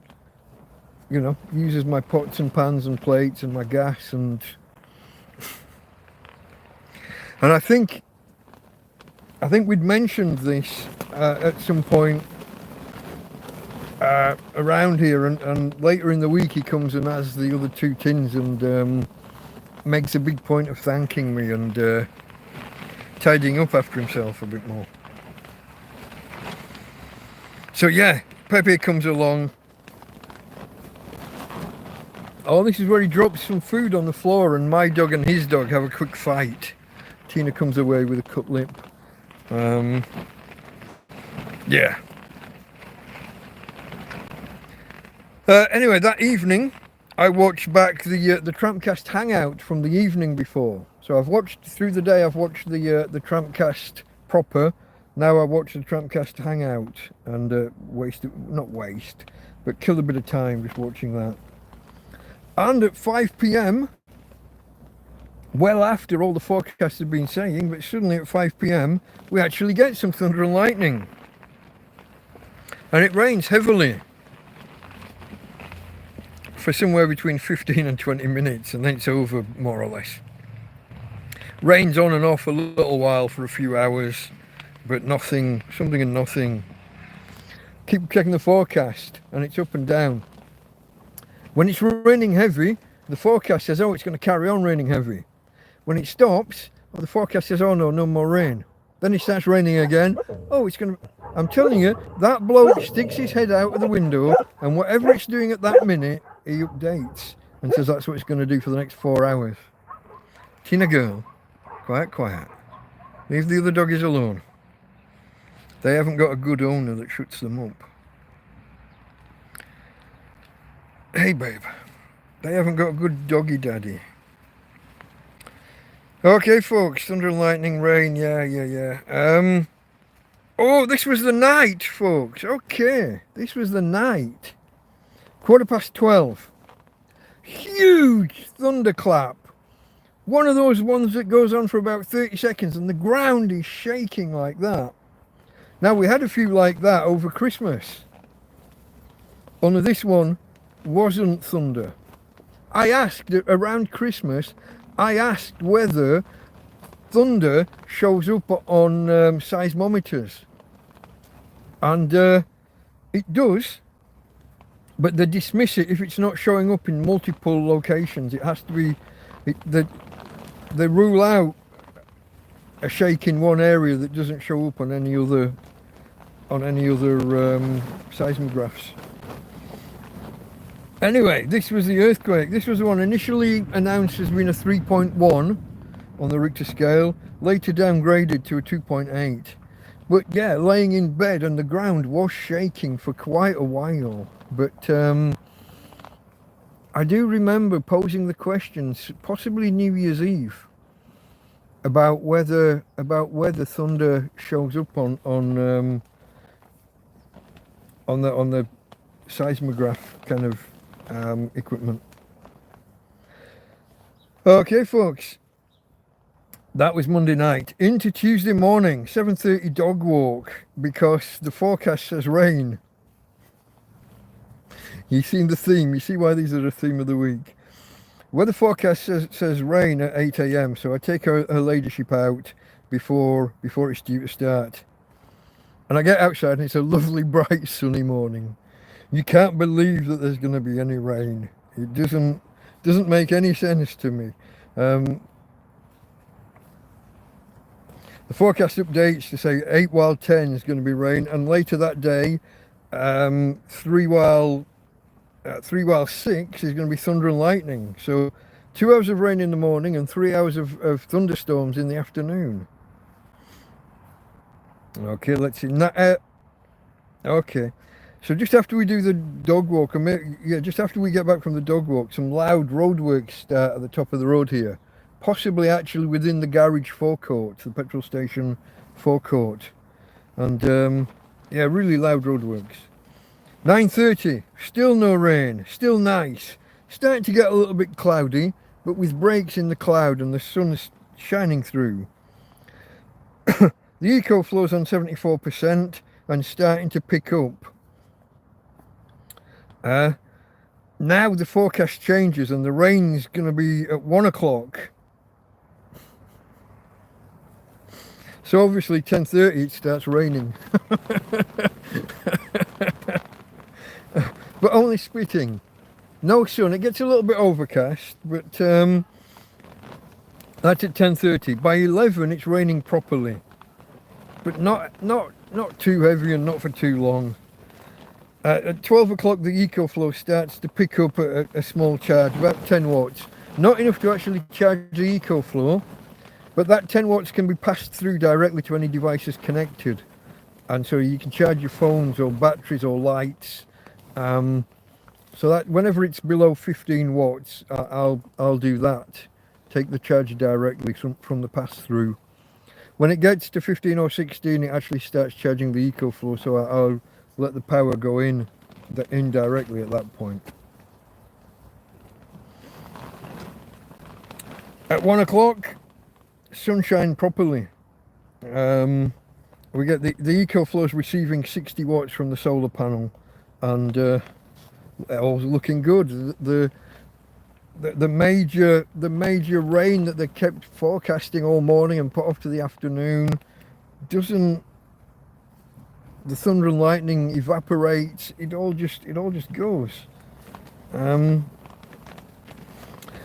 uses my pots and pans and plates and my gas and I think we'd mentioned this at some point around here, and later in the week he comes and has the other 2 tins and makes a big point of thanking me and tidying up after himself a bit more. So yeah, Pepe comes along. Oh, this is where he drops some food on the floor and my dog and his dog have a quick fight. Tina comes away with a cut lip. Yeah. Anyway, that evening I watched back the TrampCast Hangout from the evening before. So I've watched through the day. I've watched the TrampCast proper. Now I watch the TrampCast Hangout and but kill a bit of time just watching that. And at 5 p.m, well after all the forecasts have been saying, but suddenly at 5 p.m, we actually get some thunder and lightning. And it rains heavily for somewhere between 15 and 20 minutes, and then it's over more or less. Rains on and off a little while for a few hours, but nothing, something and nothing. Keep checking the forecast and it's up and down. When it's raining heavy, the forecast says, oh, it's going to carry on raining heavy. When it stops, the forecast says, oh no more rain. Then it starts raining again. Oh, it's going to... I'm telling you, that bloke sticks his head out of the window and whatever it's doing at that minute, he updates and says that's what it's going to do for the next 4 hours. Tina girl, quiet. Leave the other doggies alone. They haven't got a good owner that shuts them up. Hey babe, they haven't got a good doggy daddy. Okay folks, thunder and lightning, rain, yeah. Oh, this was the night, folks. Okay, this was the night. 12:15. Huge thunderclap. One of those ones that goes on for about 30 seconds and the ground is shaking like that. Now, we had a few like that over Christmas. Only this one wasn't thunder. I asked around Christmas, whether thunder shows up on seismometers. And it does, but they dismiss it if it's not showing up in multiple locations. It has to be, they rule out a shake in one area that doesn't show up on any other seismographs. Anyway, this was the earthquake. This was the one initially announced as being a 3.1 on the Richter scale, later downgraded to a 2.8. But yeah, laying in bed and the ground was shaking for quite a while. But I do remember posing the questions, possibly New Year's Eve, about whether thunder shows up on the seismograph kind of equipment. Okay, folks. That was Monday night. Into Tuesday morning, 7:30 dog walk, because the forecast says rain. You see the theme. You see why these are the theme of the week. Weather forecast says rain at 8 a.m. So I take her ladyship out before it's due to start. And I get outside and it's a lovely, bright, sunny morning. You can't believe that there's going to be any rain. It doesn't make any sense to me. The forecast updates to say 8 while 10 is going to be rain, and later that day, 3 while 6 is going to be thunder and lightning. So 2 hours of rain in the morning and 3 hours of thunderstorms in the afternoon. Okay, let's see. Okay, so just after we do the dog walk, just after we get back from the dog walk, some loud roadworks start at the top of the road here. Possibly actually within the garage forecourt, the petrol station forecourt. And yeah, really loud roadworks. 9:30, still no rain, still nice. Starting to get a little bit cloudy, but with breaks in the cloud and the sun's shining through. The EcoFlow's on 74% and starting to pick up. now the forecast changes and the rain's going to be at 1 o'clock. So obviously 10:30 it starts raining. But only spitting. No sun. It gets a little bit overcast, but that's at 10:30. By 11 it's raining properly. But not too heavy and not for too long. At 12 o'clock the EcoFlow starts to pick up a small charge, about 10 watts. Not enough to actually charge the EcoFlow, but that 10 watts can be passed through directly to any devices connected. And so you can charge your phones or batteries or lights. So that whenever it's below 15 watts, I'll do that. Take the charge directly from the pass-through. When it gets to 15 or 16, it actually starts charging the EcoFlow, so I'll let the power go in directly at that point. At 1 o'clock, sunshine properly. We get the EcoFlow is receiving 60 watts from the solar panel, and all's looking good. The major rain that they kept forecasting all morning and put off to the afternoon doesn't. The thunder and lightning evaporates. It all just goes. Now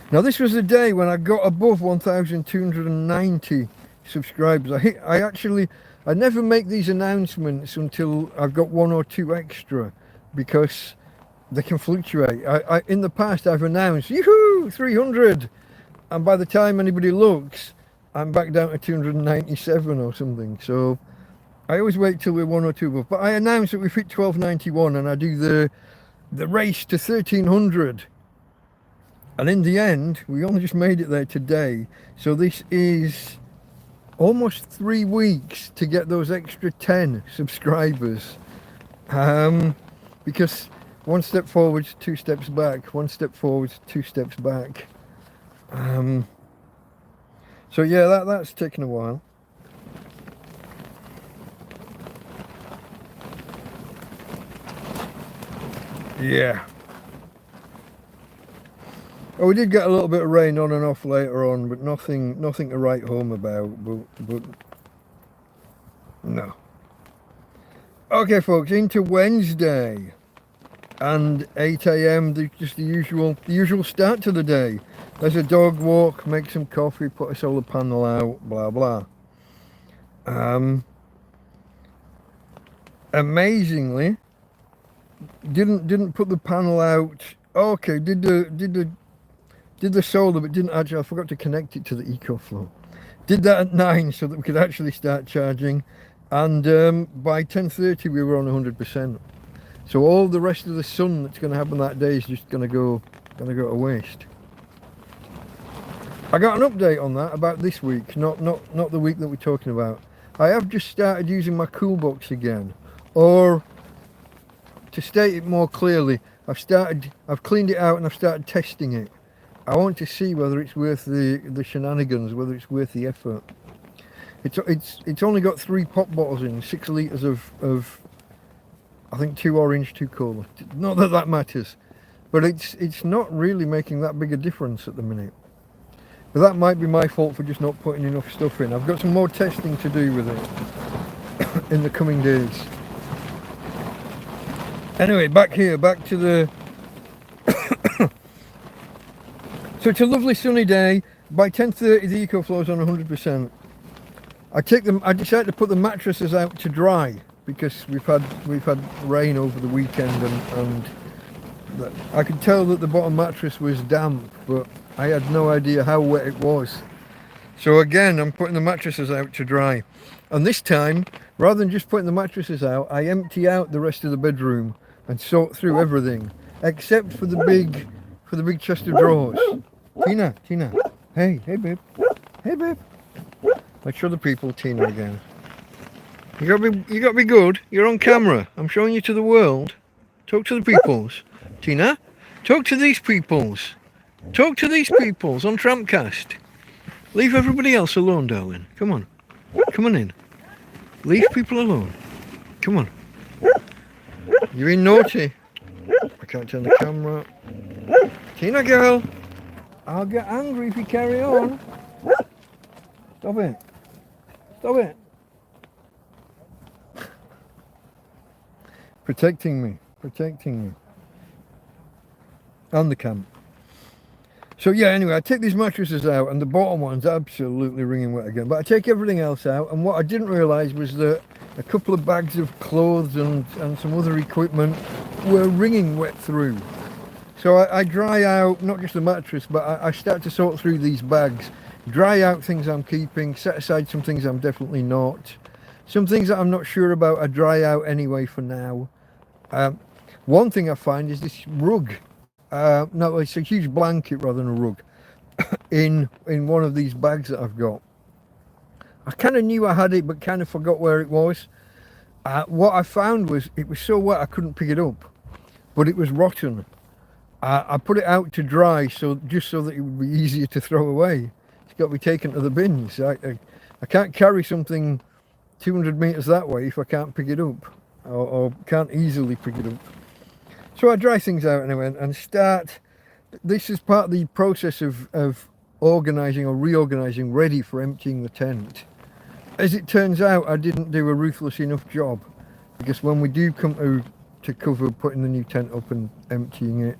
this was the day when I got above 1,290 subscribers. I never make these announcements until I've got 1 or 2 extra, because they can fluctuate. In the past I've announced, yoo-hoo, 300, and by the time anybody looks, I'm back down to 297 or something. So I always wait till we're 1 or 2 above. But I announced that we've hit 1291, and I do the race to 1300. And in the end, we only just made it there today. So this is almost 3 weeks to get those extra 10 subscribers. Because 1 step forward, 2 steps back. 1 step forward, 2 steps back. So yeah, that's taken a while. Yeah. Oh, we did get a little bit of rain on and off later on, but nothing to write home about. But no. Okay, folks, into Wednesday, and 8 a.m. Just the usual start to the day. There's a dog walk, make some coffee, put a solar panel out, blah blah. Amazingly, didn't put the panel out. Okay, did the solar, but didn't actually. I forgot to connect it to the EcoFlow. Did that at 9 so that we could actually start charging, and by 10:30 we were on 100%. So all the rest of the sun that's going to happen that day is just going to go to waste. I got an update on that about this week, not the week that we're talking about. I have just started using my cool box again, or to state it more clearly, I've cleaned it out and I've started testing it. I want to see whether it's worth the shenanigans, whether it's worth the effort. It's only got 3 pop bottles in, 6 litres of I think 2 orange, 2 cola. Not that matters, but it's not really making that big a difference at the minute. But that might be my fault for just not putting enough stuff in. I've got some more testing to do with it in the coming days. Anyway, back to the so it's a lovely sunny day. By 10:30 the EcoFlow's on 100%. I decided to put the mattresses out to dry, because we've had rain over the weekend, and I could tell that the bottom mattress was damp, but I had no idea how wet it was. So again, I'm putting the mattresses out to dry, and this time, rather than just putting the mattresses out, I empty out the rest of the bedroom and sort through everything except for the big chest of drawers. Tina, hey babe, let's show the people Tina again. You gotta be good. You're on camera. I'm showing you to the world. Talk to the peoples. Tina, talk to these peoples. Talk to these peoples on TrampCast. Leave everybody else alone, darling. Come on in. Leave people alone. Come on. You're being naughty. I can't turn the camera. Tina girl, I'll get angry if you carry on. Stop it. Stop it. Protecting me. Protecting me. And the camp. So yeah, anyway, I take these mattresses out and the bottom one's absolutely wringing wet again. But I take everything else out, and what I didn't realise was that a couple of bags of clothes and some other equipment were wringing wet through. So I dry out, not just the mattress, but I start to sort through these bags. Dry out things I'm keeping, set aside some things I'm definitely not. Some things that I'm not sure about, I dry out anyway for now. One thing I find is this rug. No, it's a huge blanket rather than a rug in one of these bags that I've got. I kind of knew I had it, but kind of forgot where it was. What I found was it was so wet I couldn't pick it up, but it was rotten. I put it out to dry, just so that it would be easier to throw away. It's got to be taken to the bins. I can't carry something 200 meters that way if I can't pick it up, or can't easily pick it up. So I dry things out anyway and start. This is part of the process of organising or reorganising, ready for emptying the tent. As it turns out, I didn't do a ruthless enough job, because when we do come to cover putting the new tent up and emptying it,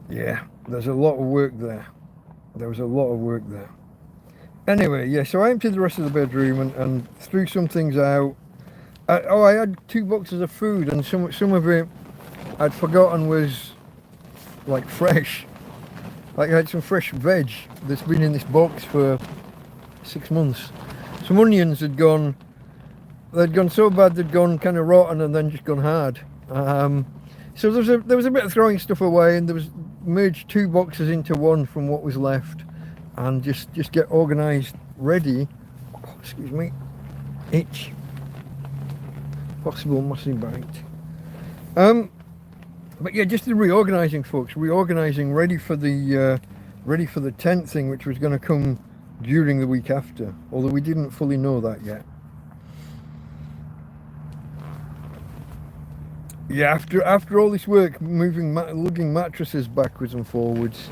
yeah, there's a lot of work there. There was a lot of work there. Anyway, yeah, so I emptied the rest of the bedroom and threw some things out. I had 2 boxes of food, and some of it I'd forgotten was like fresh. Like I had some fresh veg that's been in this box for 6 months. Some onions had gone, they'd gone so bad they'd gone kind of rotten and then just gone hard. So there was a bit of throwing stuff away, and there was merged 2 boxes into one from what was left, and just get organised, ready. Oh, excuse me, itch. Possible mossy bite. But yeah, just the reorganising, folks. Reorganising, ready for the tent thing, which was going to come during the week after, although we didn't fully know that yet. Yeah, after all this work, lugging mattresses backwards and forwards,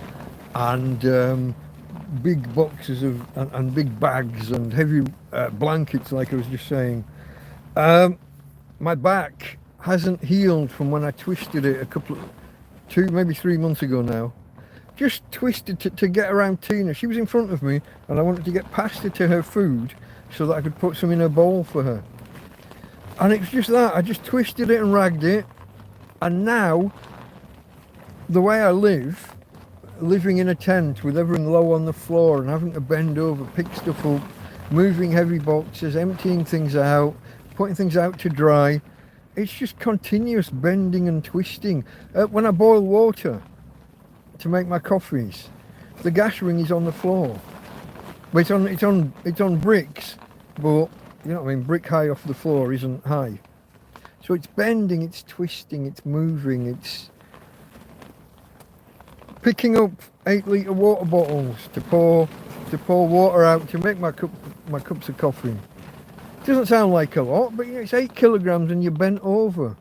and big boxes and big bags and heavy blankets, like I was just saying. My back hasn't healed from when I twisted it maybe 3 months ago now. Just twisted to get around Tina. She was in front of me, and I wanted to get past her to her food so that I could put some in her bowl for her. And it was just that. I just twisted it and ragged it. And now, the way I live, living in a tent with everything low on the floor and having to bend over, pick stuff up, moving heavy boxes, emptying things out, putting things out to dry, it's just continuous bending and twisting. When I boil water to make my coffees, the gas ring is on the floor. But it's on bricks, but you know what I mean, brick high off the floor isn't high. So it's bending, it's twisting, it's moving, it's picking up 8-litre water bottles to pour water out to make my cups of coffee. Doesn't sound like a lot, but it's 8 kilograms and you're bent over,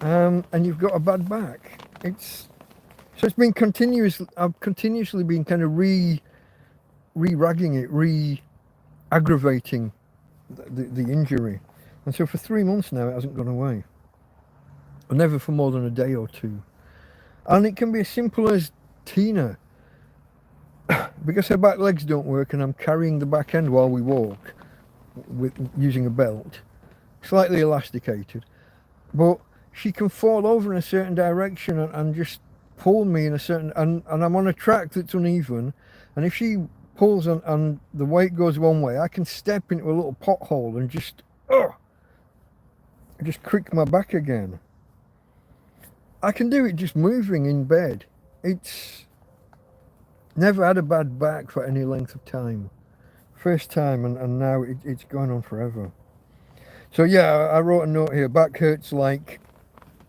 and you've got a bad back. It's been continuous. I've continuously been kind of re-ragging it, re-aggravating the injury, and so for 3 months now it hasn't gone away. Never for more than a day or two, and it can be as simple as Tina, because her back legs don't work, and I'm carrying the back end while we walk. Using a belt, slightly elasticated, but she can fall over in a certain direction and just pull me in a certain, and I'm on a track that's uneven, and if she pulls and the weight goes one way, I can step into a little pothole and just crick my back again. I can do it just moving in bed. It's never had a bad back for any length of time. First time, and now it's going on forever. So yeah, I wrote a note here. Back hurts like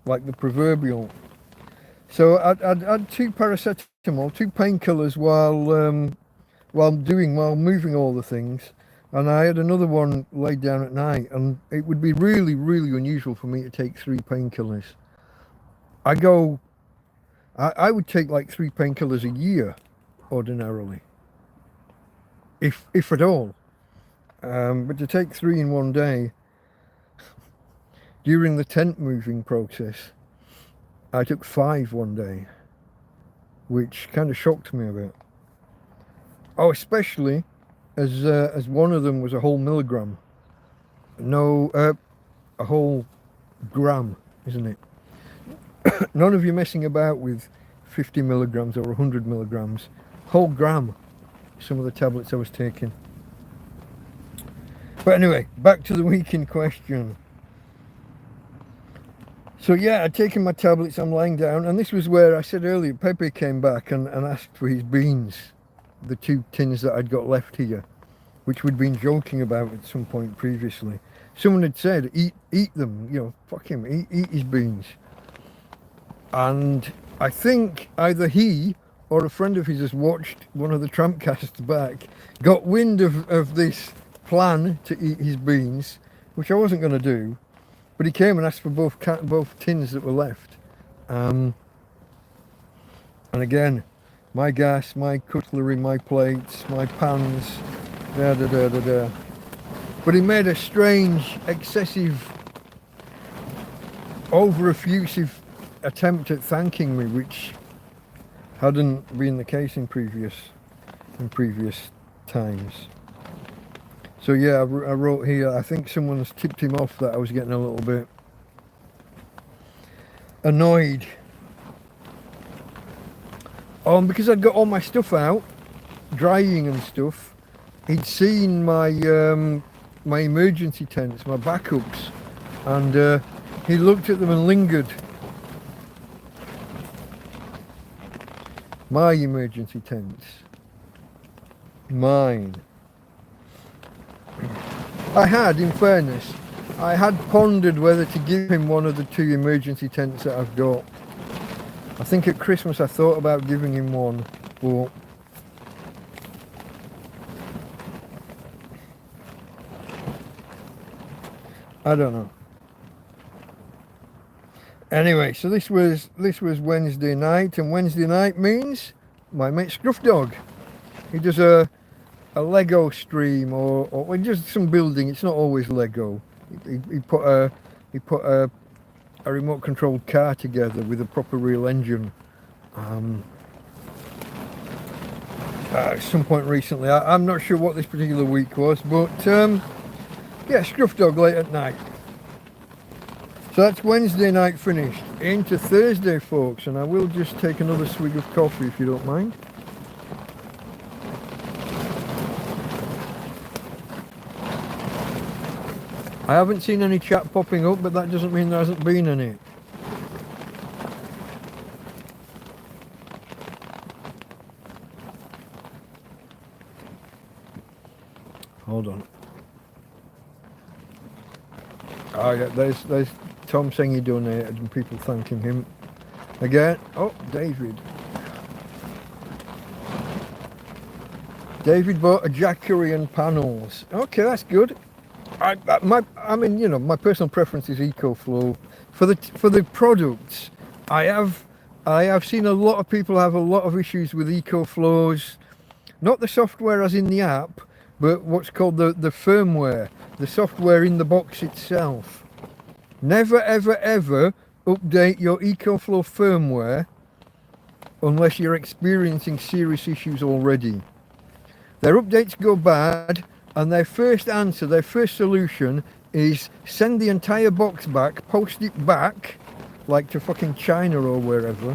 the proverbial. So I'd 2 paracetamol, 2 painkillers while moving all the things, and I had another one laid down at night, and it would be really, really unusual for me to take 3 painkillers. I would take like 3 painkillers a year, ordinarily, if at all. But to take 3 in one day, during the tent moving process, I took 5 one day, which kind of shocked me a bit. Oh, especially as one of them was a whole milligram. No, a whole gram, isn't it? None of you messing about with 50 milligrams or 100 milligrams. Whole gram, some of the tablets I was taking. But anyway, back to the week in question. So yeah, I'd taken my tablets, I'm lying down, and this was where I said earlier, Pepe came back and asked for his beans, the 2 tins that I'd got left here, which we'd been joking about at some point previously. Someone had said, eat them, you know, fuck him, eat his beans. And I think either he or a friend of his has watched one of the TrampCasts back, got wind of this plan to eat his beans, which I wasn't going to do. But he came and asked for both tins that were left. And again, my gas, my cutlery, my plates, my pans, But he made a strange, excessive, over-effusive attempt at thanking me, which hadn't been the case in previous times. So yeah, I wrote here, I think someone's tipped him off that I was getting a little bit annoyed. Because I'd got all my stuff out, drying and stuff, he'd seen my my emergency tents, my backups, and he looked at them and lingered. My emergency tents. Mine. I had, in fairness, I had pondered whether to give him one of the 2 emergency tents that I've got. I think at Christmas I thought about giving him one, but I don't know. Anyway, so this was Wednesday night, and Wednesday night means my mate Scruff Dog. He does a Lego stream or just some building. It's not always Lego. He put a remote controlled car together with a proper real engine. At some point recently, I'm not sure what this particular week was, but yeah, Scruff Dog late at night. So that's Wednesday night finished. Into Thursday, folks, and I will just take another swig of coffee if you don't mind. I haven't seen any chat popping up, but that doesn't mean there hasn't been any. Hold on. Oh yeah, there's Tom saying he donated and people thanking him. Again, oh, David. David bought a Jackery and panels. Okay, that's good. I mean, you know, my personal preference is EcoFlow. For the products, I have seen a lot of people have a lot of issues with EcoFlows. Not the software as in the app, but what's called the firmware, the software in the box itself. Never ever ever update your EcoFlow firmware unless you're experiencing serious issues already. Their updates go bad, and their first answer, their first solution is send the entire box back, post it back, like to fucking China or wherever,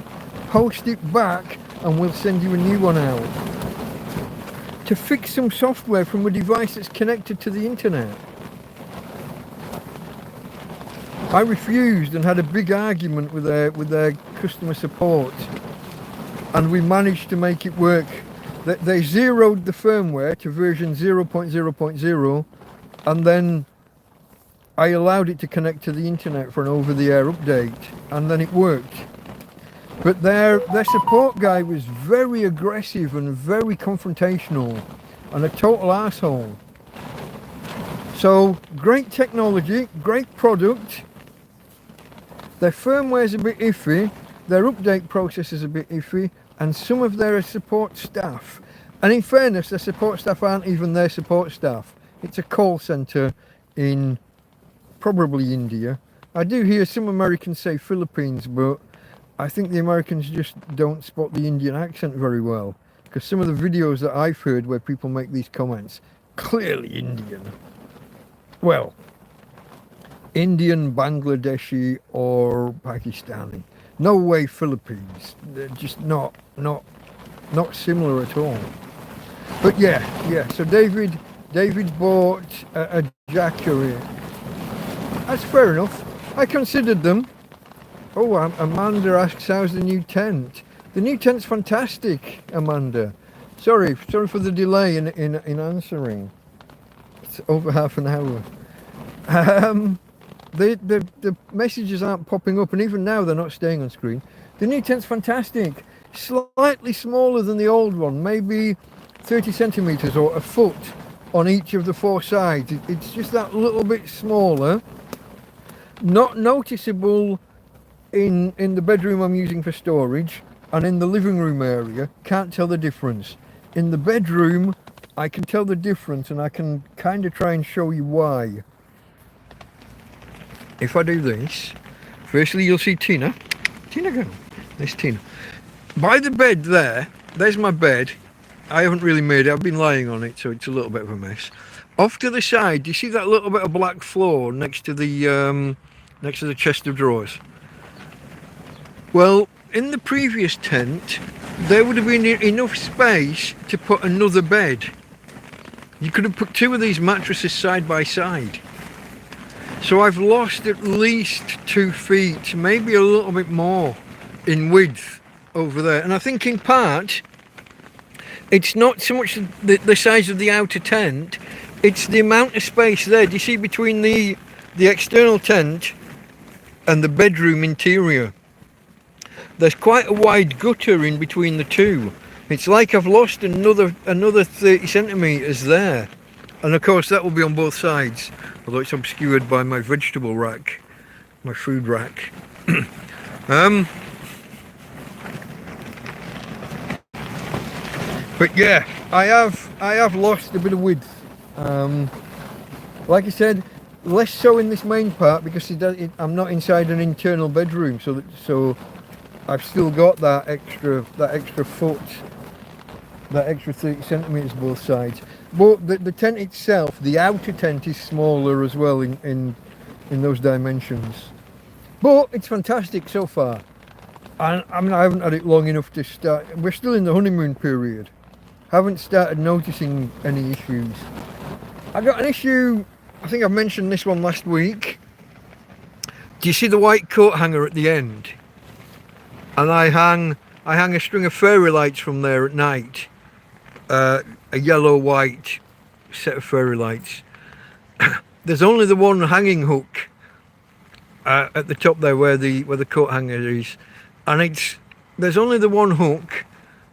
post it back and we'll send you a new one out. To fix some software from a device that's connected to the internet. I refused and had a big argument with their customer support, and we managed to make it work. They zeroed the firmware to version 0.0.0, and then I allowed it to connect to the internet for an over-the-air update, and then it worked. But their support guy was very aggressive and very confrontational, and a total asshole. So great technology, great product. Their firmware's a bit iffy, their update process is a bit iffy, and some of their support staff. And in fairness, their support staff aren't even their support staff. It's a call centre in probably India. I do hear some Americans say Philippines, but I think the Americans just don't spot the Indian accent very well. Because some of the videos that I've heard where people make these comments, clearly Indian. Well, Indian, Bangladeshi or Pakistani. No way Philippines. They're just not similar at all. But yeah. So David bought a Jackery. That's fair enough. I considered them. Oh, Amanda asks, how's the new tent? The new tent's fantastic, Amanda. Sorry for the delay in answering. It's over half an hour. The messages aren't popping up, and even now they're not staying on screen. The new tent's fantastic. Slightly smaller than the old one, maybe 30 centimeters or a foot on each of the four sides. It's just that little bit smaller. Not noticeable in the bedroom I'm using for storage, and in the living room area, can't tell the difference. In the bedroom, I can tell the difference, and I can kind of try and show you why. If I do this, firstly you'll see Tina go. There's Tina. By the bed there's my bed. I haven't really made it, I've been lying on it, so it's a little bit of a mess. Off to the side, do you see that little bit of black floor next to the chest of drawers? Well, in the previous tent, there would have been enough space to put another bed. You could have put two of these mattresses side by side. So I've lost at least 2 feet, maybe a little bit more in width over there. And I think in part, it's not so much the size of the outer tent, it's the amount of space there. Do you see between the external tent and the bedroom interior? There's quite a wide gutter in between the two. It's like I've lost another 30 centimetres there. And of course that will be on both sides, although it's obscured by my vegetable rack, my food rack. But yeah, I have lost a bit of width. Like I said, less so in this main part because I'm not inside an internal bedroom, so I've still got that extra foot, that extra 30 centimetres both sides. But the tent itself, the outer tent, is smaller as well in those dimensions. But it's fantastic so far. And I mean, I haven't had it long enough to start. We're still in the honeymoon period. Haven't started noticing any issues. I got an issue, I think I mentioned this one last week. Do you see the white coat hanger at the end? And I hang a string of fairy lights from there at night. A yellow-white set of fairy lights. There's only the one hanging hook at the top there where the coat hanger is, and there's only the one hook,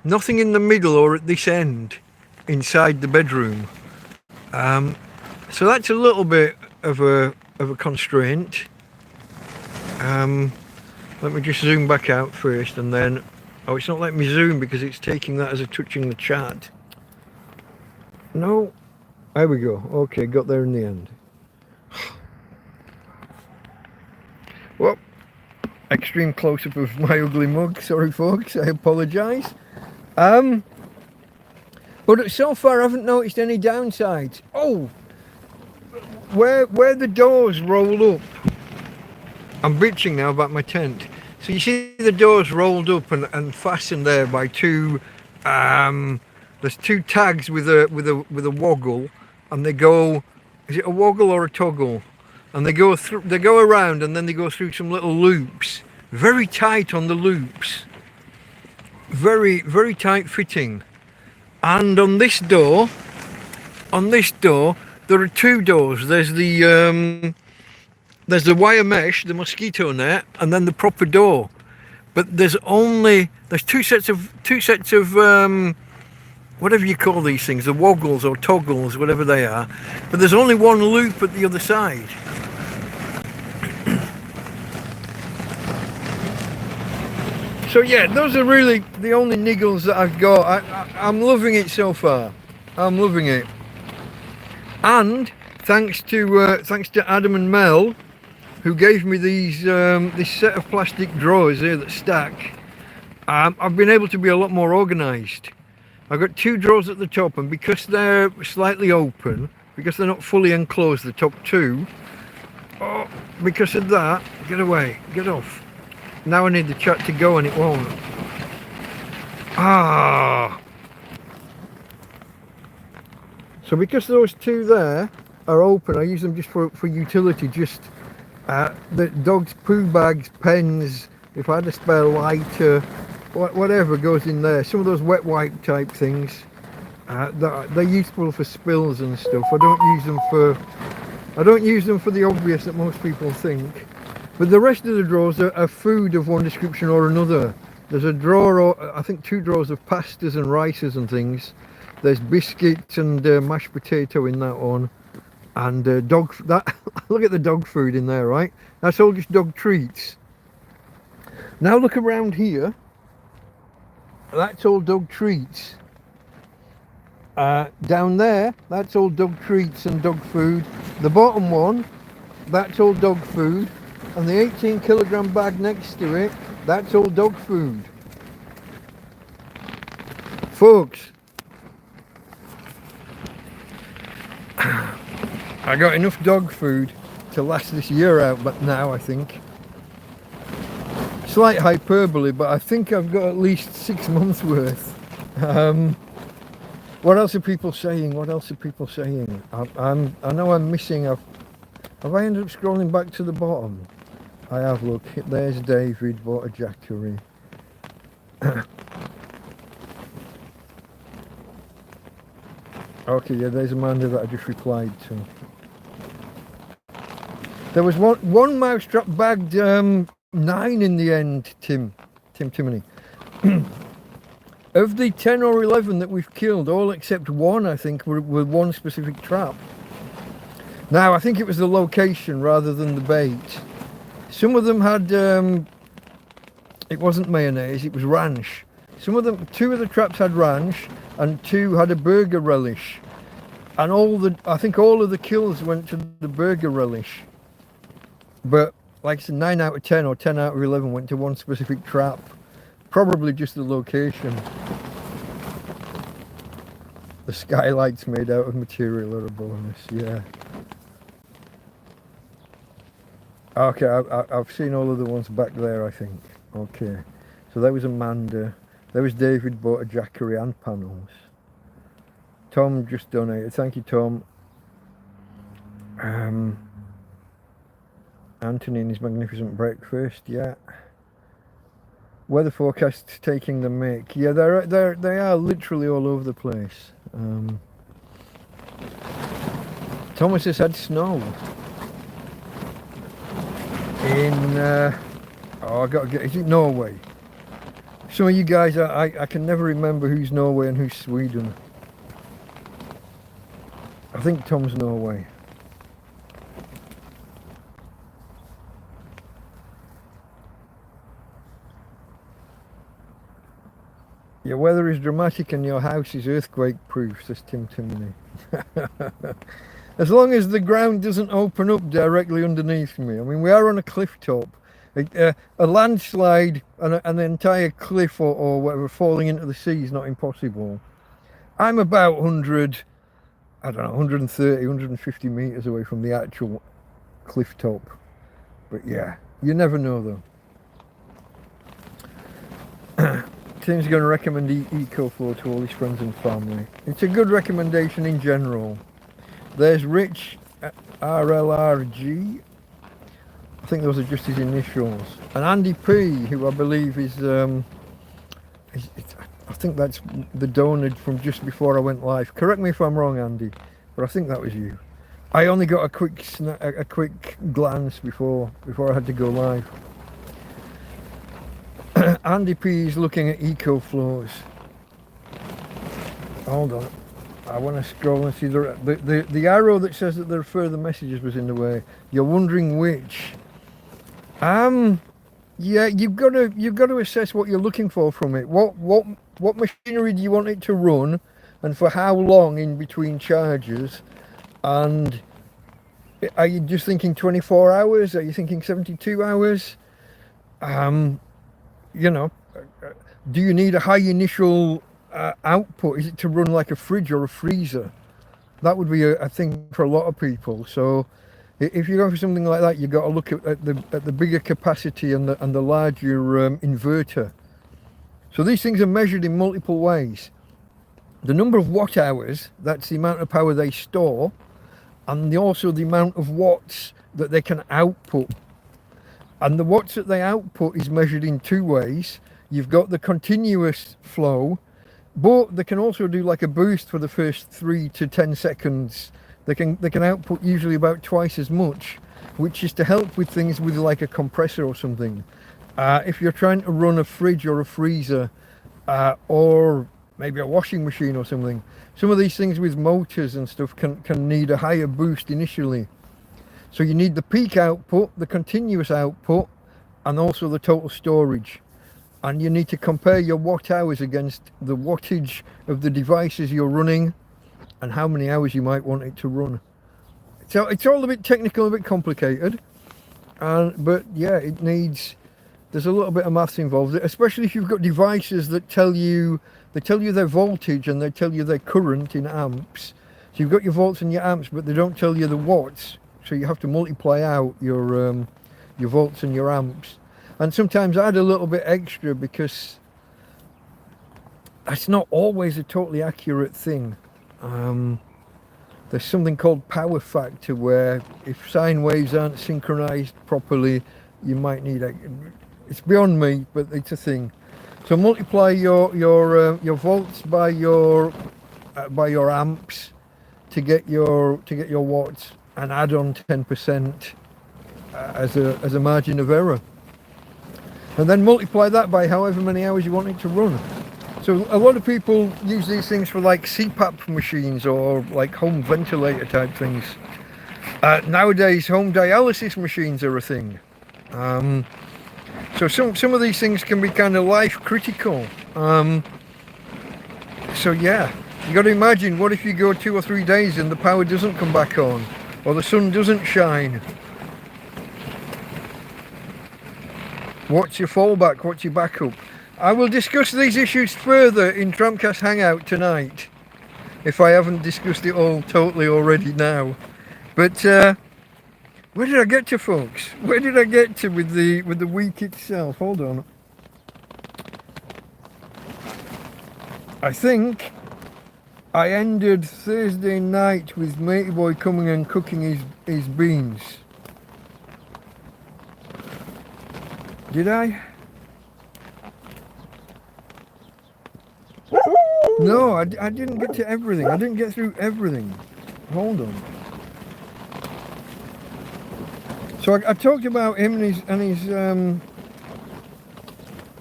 nothing in the middle or at this end inside the bedroom. So that's a little bit of a constraint. Let me just zoom back out first, and then it's not letting me zoom because it's taking that as a touching the chat. No, there we go. Okay, got there in the end. Well, extreme close-up of my ugly mug. Sorry folks, I apologise. But so far I haven't noticed any downsides. Oh, where the doors roll up. I'm bitching now about my tent. So you see the doors rolled up and fastened there by two. There's two tags with a woggle, and they go. Is it a woggle or a toggle? And they go through. They go around, and then they go through some little loops. Very tight on the loops. Very, very tight fitting. And on this door, there are two doors. There's the wire mesh, the mosquito net, and then the proper door. But there's two sets of whatever you call these things, the woggles or toggles, whatever they are, but there's only one loop at the other side. So yeah, those are really the only niggles that I've got. I'm loving it so far. I'm loving it. And thanks to Adam and Mel, who gave me these this set of plastic drawers here that stack, I've been able to be a lot more organised. I've got 2 drawers at the top, and because they're slightly open, because they're not fully enclosed, the top 2, because of that, get away, get off. Now I need the chat to go and it won't. So because those 2 there are open, I use them just for utility, just the dog's poo bags, pens, if I had a spare lighter, whatever goes in there. Some of those wet wipe type things, they're useful for spills and stuff. I don't use them for the obvious that most people think. But the rest of the drawers are food of one description or another. There's a drawer, I think 2 drawers of pastas and rices and things. There's biscuits and mashed potato in that one. And look at the dog food in there, right? That's all just dog treats. Now look around here. That's all dog treats. Down there, that's all dog treats and dog food. The bottom one, that's all dog food. And the 18 kilogram bag next to it, that's all dog food. Folks, I got enough dog food to last this year out, but now I think. Slight hyperbole, but I think I've got at least 6 months worth. What else are people saying? What else are people saying? I know I'm missing. Have I ended up scrolling back to the bottom? I have. Look, there's David, bought a jackery. Okay, yeah, there's Amanda that I just replied to. There was one mousetrap bagged 9 in the end, Timony. Of the 10 or 11 that we've killed, all except 1, I think, were one specific trap. Now, I think it was the location rather than the bait. Some of them had, it wasn't mayonnaise, it was ranch. Some of them, 2 of the traps had ranch, and 2 had a burger relish. And I think all of the kills went to the burger relish. But, like I said, 9 out of 10 or 10 out of 11 went to one specific trap. Probably just the location. The skylights made out of material are a bonus, yeah. Okay, I've seen all of the ones back there, I think. Okay, so there was Amanda. There was David, bought a jackery and panels. Tom just donated. Thank you, Tom. Anthony and his magnificent breakfast, yeah. Weather forecasts taking the mick. Yeah, they are literally all over the place. Thomas has had snow. I gotta get, is it Norway? Some of you guys, I can never remember who's Norway and who's Sweden. I think Tom's Norway. Your weather is dramatic and your house is earthquake proof, says Tim Timony. As long as the ground doesn't open up directly underneath me. I mean, we are on a cliff top. A landslide and an entire cliff or whatever falling into the sea is not impossible. I'm about 100, I don't know, 130, 150 metres away from the actual cliff top. But yeah, you never know though. Tim's going to recommend EcoFlow to all his friends and family. It's a good recommendation in general. There's Rich, RLRG. I think those are just his initials. And Andy P, who I believe is, I think that's the donor from just before I went live. Correct me if I'm wrong, Andy, but I think that was you. I only got a quick glance before I had to go live. Andy P is looking at EcoFlows. hold on. I want to scroll and see the arrow that says that there are further messages was in the way. You're wondering which. Yeah, you've got to assess what you're looking for from it. What machinery do you want it to run, and for how long in between charges? And are you just thinking 24 hours? Are you thinking 72 hours? You know, do you need a high initial output? Is it to run like a fridge or a freezer? That would be a thing for a lot of people. So if you're going for something like that, you've got to look at the bigger capacity and the larger inverter. So these things are measured in multiple ways. The number of watt hours, that's the amount of power they store, and also the amount of watts that they can output. And the watts that they output is measured in two ways. You've got the continuous flow, but they can also do like a boost for the first 3 to 10 seconds. They can output usually about twice as much, which is to help with things with like a compressor or something. If you're trying to run a fridge or a freezer, or maybe a washing machine or something, some of these things with motors and stuff can need a higher boost initially. So you need the peak output, the continuous output, and also the total storage. And you need to compare your watt hours against the wattage of the devices you're running and how many hours you might want it to run. So it's all a bit technical, a bit complicated, but yeah, there's a little bit of maths involved, especially if you've got devices that tell you their voltage and they tell you their current in amps. So you've got your volts and your amps, but they don't tell you the watts. So you have to multiply out your volts and your amps, and sometimes add a little bit extra because that's not always a totally accurate thing. There's something called power factor, where if sine waves aren't synchronized properly, you might need it's beyond me, but it's a thing. So multiply your volts by your amps to get your watts, and add on 10% as a margin of error, and then multiply that by however many hours you want it to run. So a lot of people use these things for like CPAP machines or like home ventilator type things. Nowadays home dialysis machines are a thing. So some of these things can be kind of life critical. So yeah, you got to imagine, what if you go 2 or 3 days and the power doesn't come back on, or the sun doesn't shine? What's your fallback? What's your backup? I will discuss these issues further in TrampCast Hangout tonight, if I haven't discussed it all totally already now. But where did I get to, folks? Where did I get to with the week itself? Hold on. I think I ended Thursday night with matey boy coming and cooking his beans. Did I? No, I didn't get to everything. I didn't get through everything. Hold on. So I talked about him and his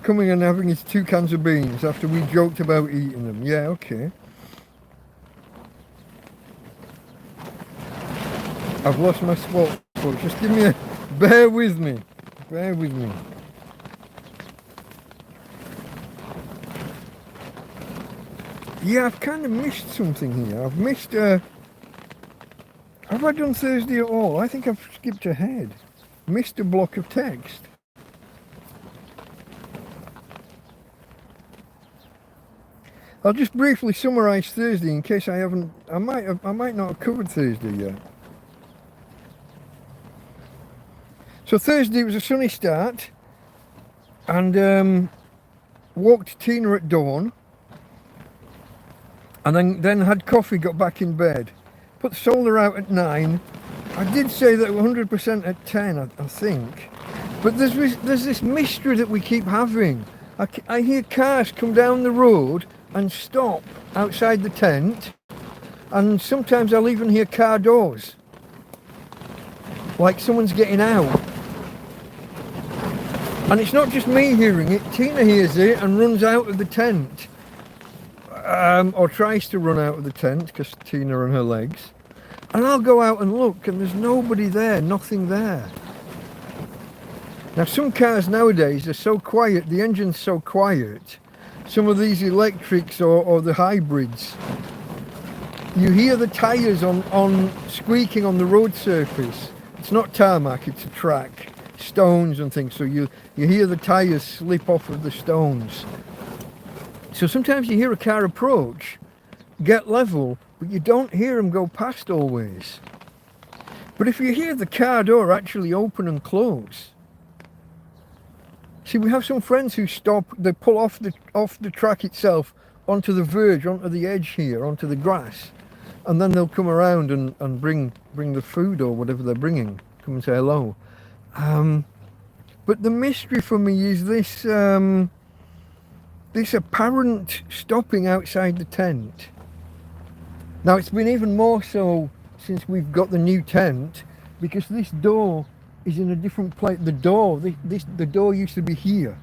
coming and having his 2 cans of beans after we joked about eating them. Yeah, okay. I've lost my spot, folks. Just give me bear with me. Bear with me. Yeah, I've kind of missed something here. I've missed have I done Thursday at all? I think I've skipped ahead. Missed a block of text. I'll just briefly summarise Thursday in case I haven't. I might not have covered Thursday yet. So Thursday was a sunny start, and walked Tina at dawn, and then had coffee, got back in bed, put the solar out at 9. I did say that 100% at 10, I think, but there's this mystery that we keep having. I hear cars come down the road and stop outside the tent, and sometimes I'll even hear car doors, like someone's getting out. And it's not just me hearing it, Tina hears it and runs out of the tent. or tries to run out of the tent because Tina on her legs. And I'll go out and look, and there's nobody there, nothing there. Now, some cars nowadays are so quiet, the engine's so quiet. Some of these electrics or the hybrids, you hear the tyres on squeaking on the road surface. It's not tarmac, it's a track, stones and things. So you hear the tyres slip off of the stones. So sometimes you hear a car approach, get level, but you don't hear them go past always. But if you hear the car door actually open and close, see, we have some friends who stop, they pull off the track itself onto the verge, onto the edge here, onto the grass, and then they'll come around and bring the food or whatever they're bringing, come and say hello. But the mystery for me is this this apparent stopping outside the tent. Now, it's been even more so since we've got the new tent, because this door is in a different place. The door used to be here,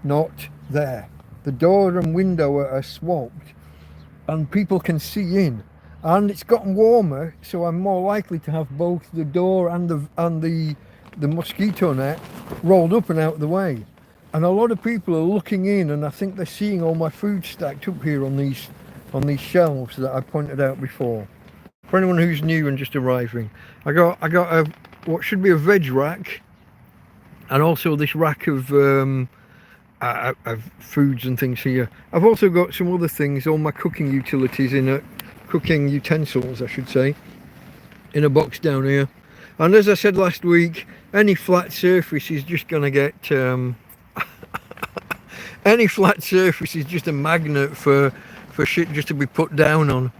not there. The door and window are swapped, and people can see in. And it's gotten warmer, so I'm more likely to have both the door and the mosquito net rolled up and out of the way. And a lot of people are looking in, and I think they're seeing all my food stacked up here on these shelves that I pointed out before. For anyone who's new and just arriving, I got a what should be a veg rack, and also this rack of foods and things here. I've also got some other things, all my cooking utilities in it, cooking utensils I should say, in a box down here. And as I said last week, any flat surface is just going to get any flat surface is just a magnet for shit just to be put down on.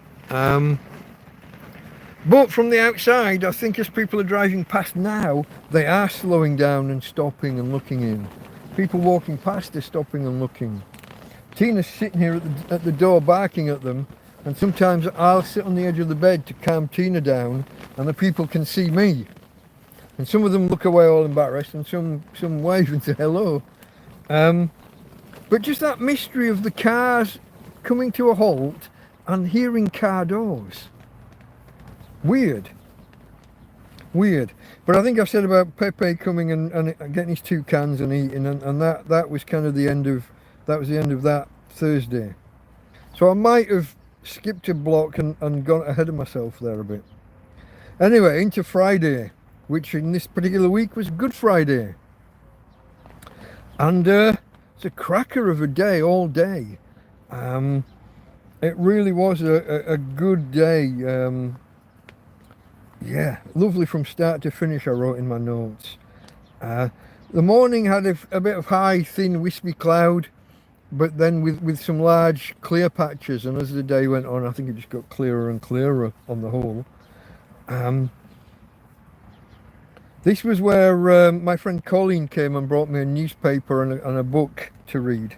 But from the outside, I think as people are driving past now, they are slowing down and stopping and looking in. People walking past are stopping and looking. Tina's sitting here at the door barking at them, and sometimes I'll sit on the edge of the bed to calm Tina down, and the people can see me. And some of them look away all embarrassed, and some wave and say hello. But just that mystery of the cars coming to a halt and hearing car doors. Weird. But I think I've said about Pepe coming and getting his 2 cans and eating, and that was kind of the end of that Thursday. So I might have skipped a block and gone ahead of myself there a bit. Anyway, into Friday, which in this particular week was Good Friday. And it's a cracker of a day all day. It really was a good day. Yeah, lovely from start to finish, I wrote in my notes. The morning had a bit of high, thin, wispy cloud, but then with some large clear patches, and as the day went on, I think it just got clearer and clearer on the whole. This was where my friend Colleen came and brought me a newspaper and a book to read,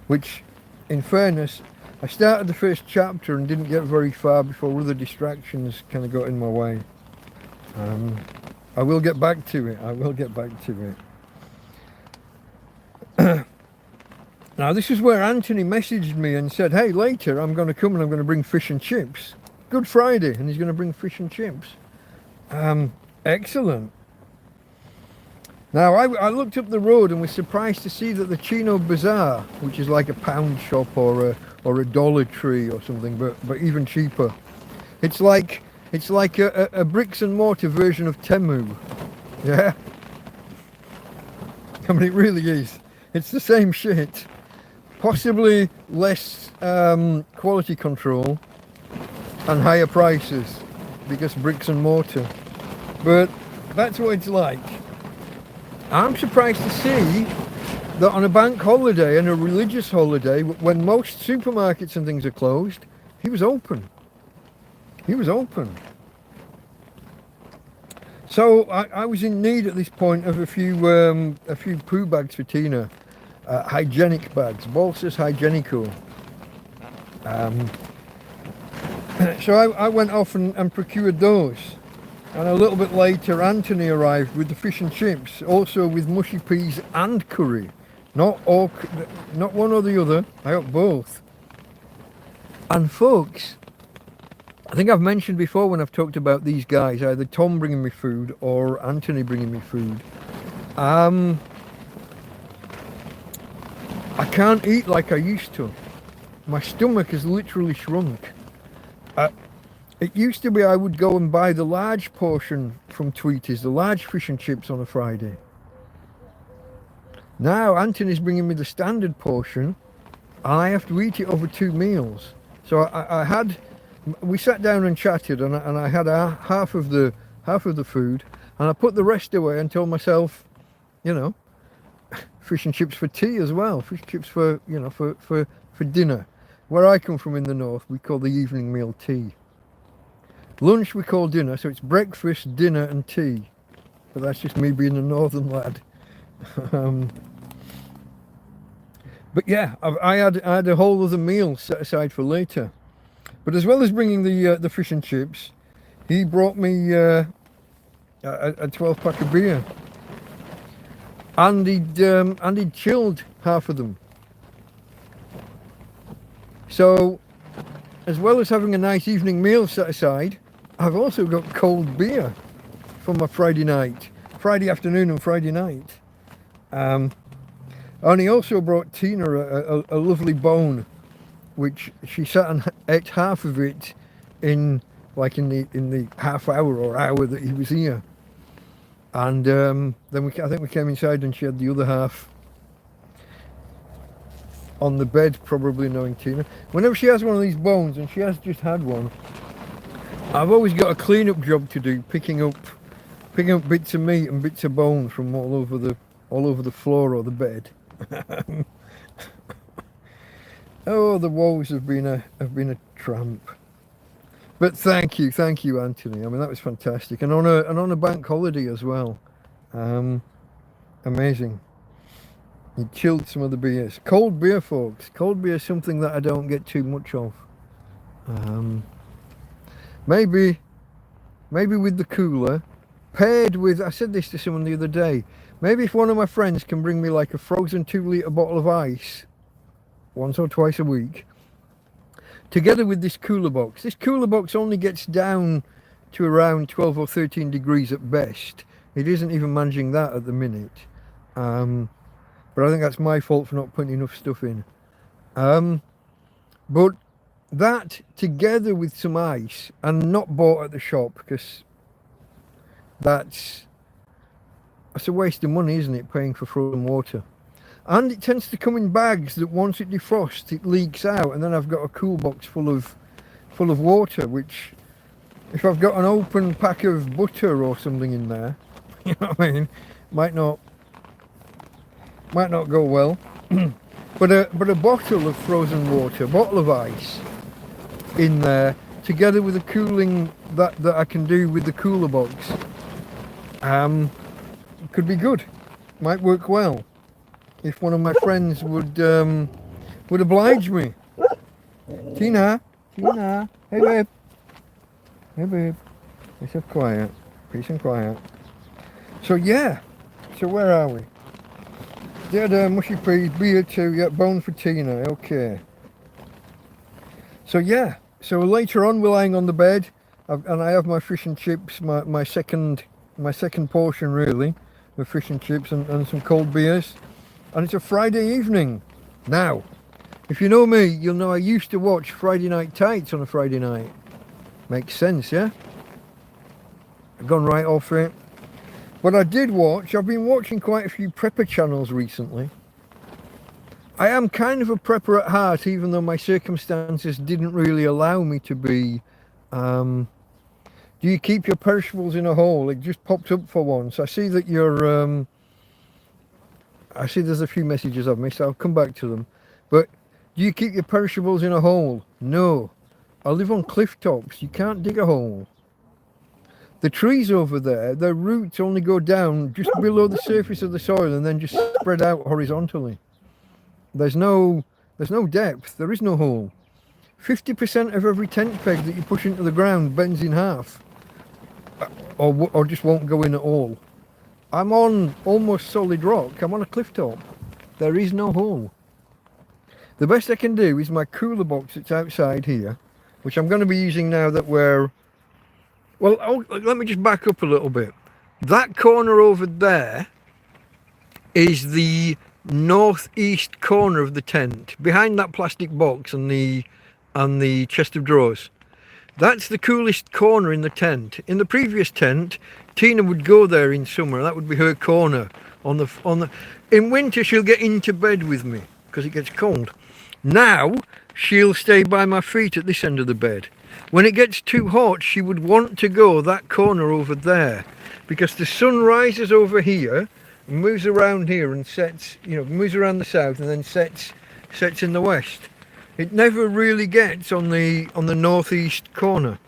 which, in fairness, I started the first chapter and didn't get very far before other distractions kind of got in my way. I will get back to it. Now, this is where Anthony messaged me and said, hey, later I'm going to come and I'm going to bring fish and chips. Good Friday, and he's going to bring fish and chips. Excellent. Now, I looked up the road and was surprised to see that the Chino Bazaar, which is like a pound shop or a Dollar Tree or something, but even cheaper. It's like a bricks and mortar version of Temu. Yeah. I mean, it really is. It's the same shit. Possibly less quality control and higher prices because bricks and mortar. But that's what it's like. I'm surprised to see that on a bank holiday and a religious holiday, when most supermarkets and things are closed, he was open. So I was in need at this point of a few poo bags for Tina, hygienic bags, bolsas hygienico. So I went off and procured those. And a little bit later, Anthony arrived with the fish and chips, also with mushy peas and curry. Not one or the other, I got both. And folks, I think I've mentioned before when I've talked about these guys, either Tom bringing me food or Anthony bringing me food. I can't eat like I used to. My stomach has literally shrunk. It used to be I would go and buy the large portion from Tweety's, the large fish and chips on a Friday. Now Anthony's bringing me the standard portion, and I have to eat it over 2 meals. So we sat down and chatted, and I had half of the food, and I put the rest away and told myself, you know, fish and chips for tea as well, fish and chips for, you know, for dinner. Where I come from in the north, we call the evening meal tea. Lunch we call dinner, so it's breakfast, dinner and tea. But that's just me being a northern lad. But yeah, I had a whole other meal set aside for later. But as well as bringing the fish and chips, he brought me a 12-pack of beer. And he'd chilled half of them. So, as well as having a nice evening meal set aside, I've also got cold beer for my Friday afternoon and Friday night. And he also brought Tina a lovely bone, which she sat and ate half of it in the half hour or hour that he was here. And then I think we came inside and she had the other half on the bed, probably knowing Tina. Whenever she has one of these bones, and she has just had one, I've always got a clean-up job to do, picking up bits of meat and bits of bone from all over the floor or the bed. Oh, the woes have been a tramp. But thank you, Anthony. I mean, that was fantastic, and on a bank holiday as well. Amazing. He chilled some of the beers. Cold beer, folks. Cold beer is something that I don't get too much of. Maybe with the cooler, paired with, I said this to someone the other day, maybe if one of my friends can bring me like a frozen 2-litre bottle of ice once or twice a week, together with this cooler box. This cooler box only gets down to around 12 or 13 degrees at best. It isn't even managing that at the minute. But I think that's my fault for not putting enough stuff in. But that, together with some ice, and not bought at the shop, because that's a waste of money, isn't it, paying for frozen water. And it tends to come in bags that once it defrosts, it leaks out, and then I've got a cool box full of water, which, if I've got an open pack of butter or something in there, you know what I mean, might not go well. but a bottle of frozen water, bottle of ice in there, together with the cooling that I can do with the cooler box, could be good. Might work well if one of my friends would oblige me. Tina, hey babe, let's have quiet, peace and quiet. So yeah, so where are we? Yeah, mushy peas, beer too, yeah, bone for Tina, okay. So yeah, so later on we're lying on the bed, and I have my fish and chips, my second portion really, with fish and chips and some cold beers, and it's a Friday evening. Now, if you know me, you'll know I used to watch Friday Night Tights on a Friday night. Makes sense, yeah? I've gone right off it. But I did watch, I've been watching quite a few prepper channels recently. I am kind of a prepper at heart, even though my circumstances didn't really allow me to be. Do you keep your perishables in a hole? It just popped up for once. I see that you're, I see there's a few messages I've missed, I'll come back to them. But do you keep your perishables in a hole? No. I live on cliff tops, you can't dig a hole. The trees over there, their roots only go down just below the surface of the soil and then just spread out horizontally. There's no depth, there is no hole. 50% of every tent peg that you push into the ground bends in half. Or just won't go in at all. I'm on almost solid rock, I'm on a cliff top. There is no hole. The best I can do is my cooler box that's outside here, which I'm going to be using now that we're... Well, let me just back up a little bit. That corner over there is the northeast corner of the tent, behind that plastic box and the chest of drawers. That's the coolest corner in the tent. In the previous tent, Tina would go there in summer. That would be her corner. In winter, she'll get into bed with me because it gets cold. Now, she'll stay by my feet at this end of the bed. When it gets too hot, she would want to go that corner over there because the sun rises over here, moves around here and sets, moves around the south and then sets in the west. It never really gets on the northeast corner.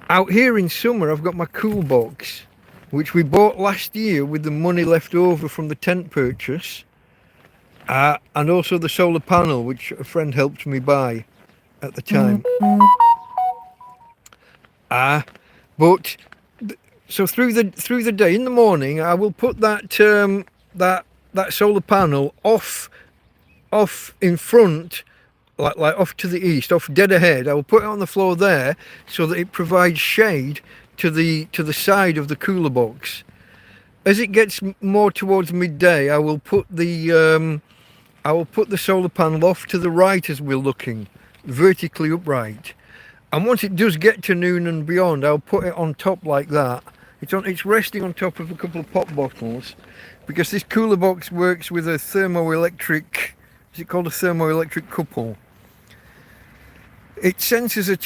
Out here in summer, I've got my cool box, which we bought last year with the money left over from the tent purchase, and also the solar panel, which a friend helped me buy at the time. So through the day, in the morning, I will put that solar panel off in front, like off to the east, off dead ahead. I will put it on the floor there so that it provides shade to the side of the cooler box. As it gets more towards midday, I will put the solar panel off to the right as we're looking, vertically upright. And once it does get to noon and beyond, I'll put it on top like that. It's resting on top of a couple of pop bottles, because this cooler box works with a thermoelectric, is it called a thermoelectric couple? It senses a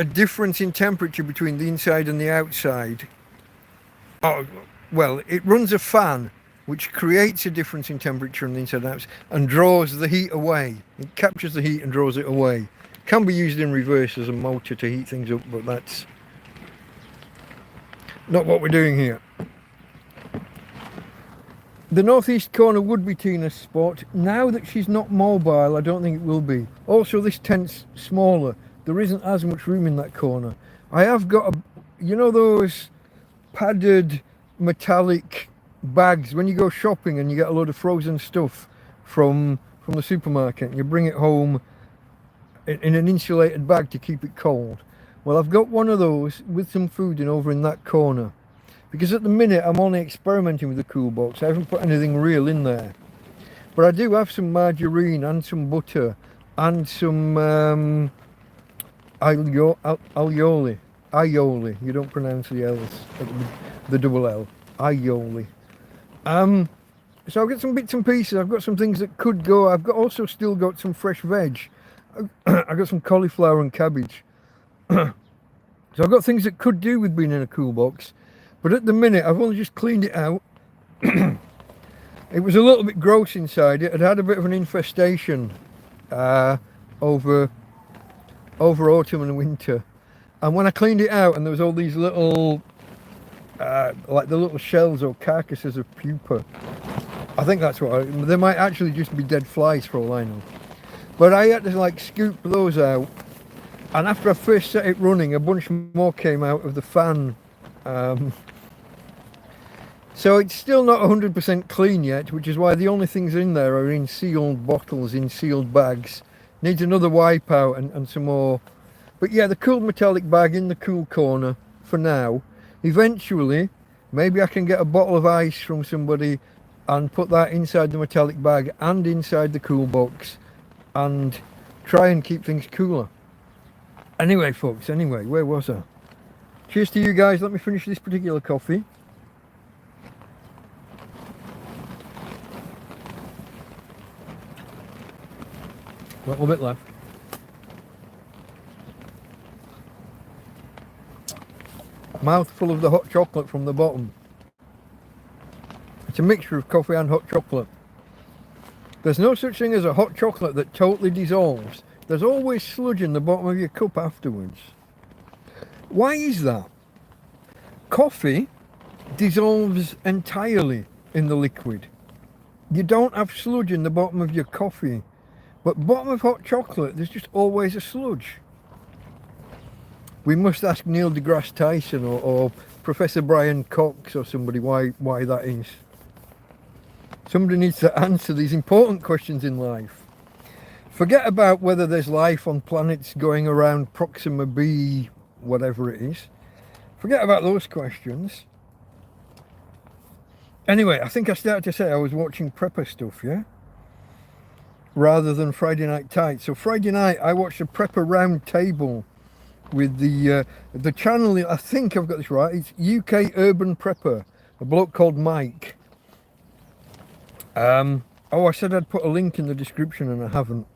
difference in temperature between the inside and the outside. Oh, well, it runs a fan which creates a difference in temperature on the inside and outside and draws the heat away. It captures the heat and draws it away. Can be used in reverse as a motor to heat things up, but that's not what we're doing here. The northeast corner would be Tina's spot. Now that she's not mobile, I don't think it will be. Also, this tent's smaller. There isn't as much room in that corner. I have got those padded metallic bags when you go shopping and you get a load of frozen stuff from the supermarket and you bring it home in an insulated bag to keep it cold. Well, I've got one of those with some food in over in that corner, because at the minute I'm only experimenting with the cool box. I haven't put anything real in there, but I do have some margarine and some butter and some aioli. You don't pronounce the L's, the double L. Aioli. So I've got some bits and pieces. I've got some things that could go. I've also still got some fresh veg. I've got some cauliflower and cabbage. So I've got things that could do with being in a cool box, but at the minute I've only just cleaned it out. It was a little bit gross inside. It had a bit of an infestation over autumn and winter, and when I cleaned it out and there was all these little like the little shells or carcasses of pupa, I think that's what they might actually just be dead flies for all I know. But I had to scoop those out, and after I first set it running, a bunch more came out of the fan. So it's still not 100% clean yet, which is why the only things in there are in sealed bottles, in sealed bags. Needs another wipe out and some more. But yeah, the cool metallic bag in the cool corner for now. Eventually, maybe I can get a bottle of ice from somebody and put that inside the metallic bag and inside the cool box and try and keep things cooler. Anyway, folks, where was I? Cheers to you guys. Let me finish this particular coffee. A little bit left. Mouthful of the hot chocolate from the bottom. It's a mixture of coffee and hot chocolate. There's no such thing as a hot chocolate that totally dissolves. There's always sludge in the bottom of your cup afterwards. Why is that? Coffee dissolves entirely in the liquid. You don't have sludge in the bottom of your coffee. But bottom of hot chocolate, there's just always a sludge. We must ask Neil deGrasse Tyson or Professor Brian Cox or somebody why that is. Somebody needs to answer these important questions in life. Forget about whether there's life on planets going around Proxima b, whatever it is. Forget about those questions. Anyway, I think I started to say I was watching prepper stuff, yeah? Rather than Friday Night Tight. So Friday night I watched a prepper round table with the channel, I think I've got this right, it's UK Urban Prepper, a bloke called Mike. Oh, I said I'd put a link in the description and I haven't.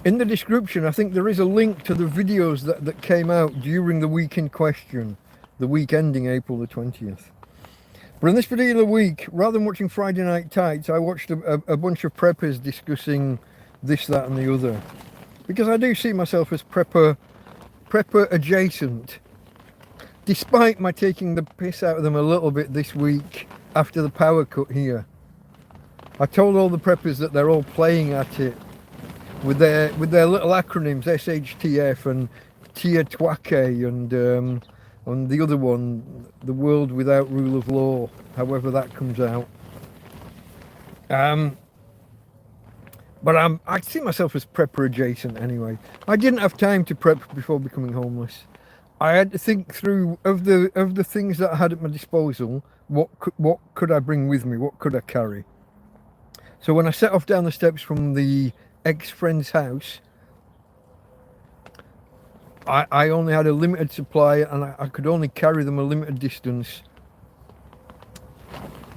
In the description, I think there is a link to the videos that came out during the week in question, the week ending April the 20th. But in this particular week, rather than watching Friday Night Tights, I watched a bunch of preppers discussing this, that and the other. Because I do see myself as prepper adjacent. Despite my taking the piss out of them a little bit this week after the power cut here. I told all the preppers that they're all playing at it with their little acronyms, SHTF and Tia Twake and the other one, the world without rule of law, however that comes out. But I see myself as prepper adjacent anyway. I didn't have time to prep before becoming homeless. I had to think through of the things that I had at my disposal. What could I bring with me? What could I carry? So when I set off down the steps from the ex-friend's house, I only had a limited supply and I could only carry them a limited distance.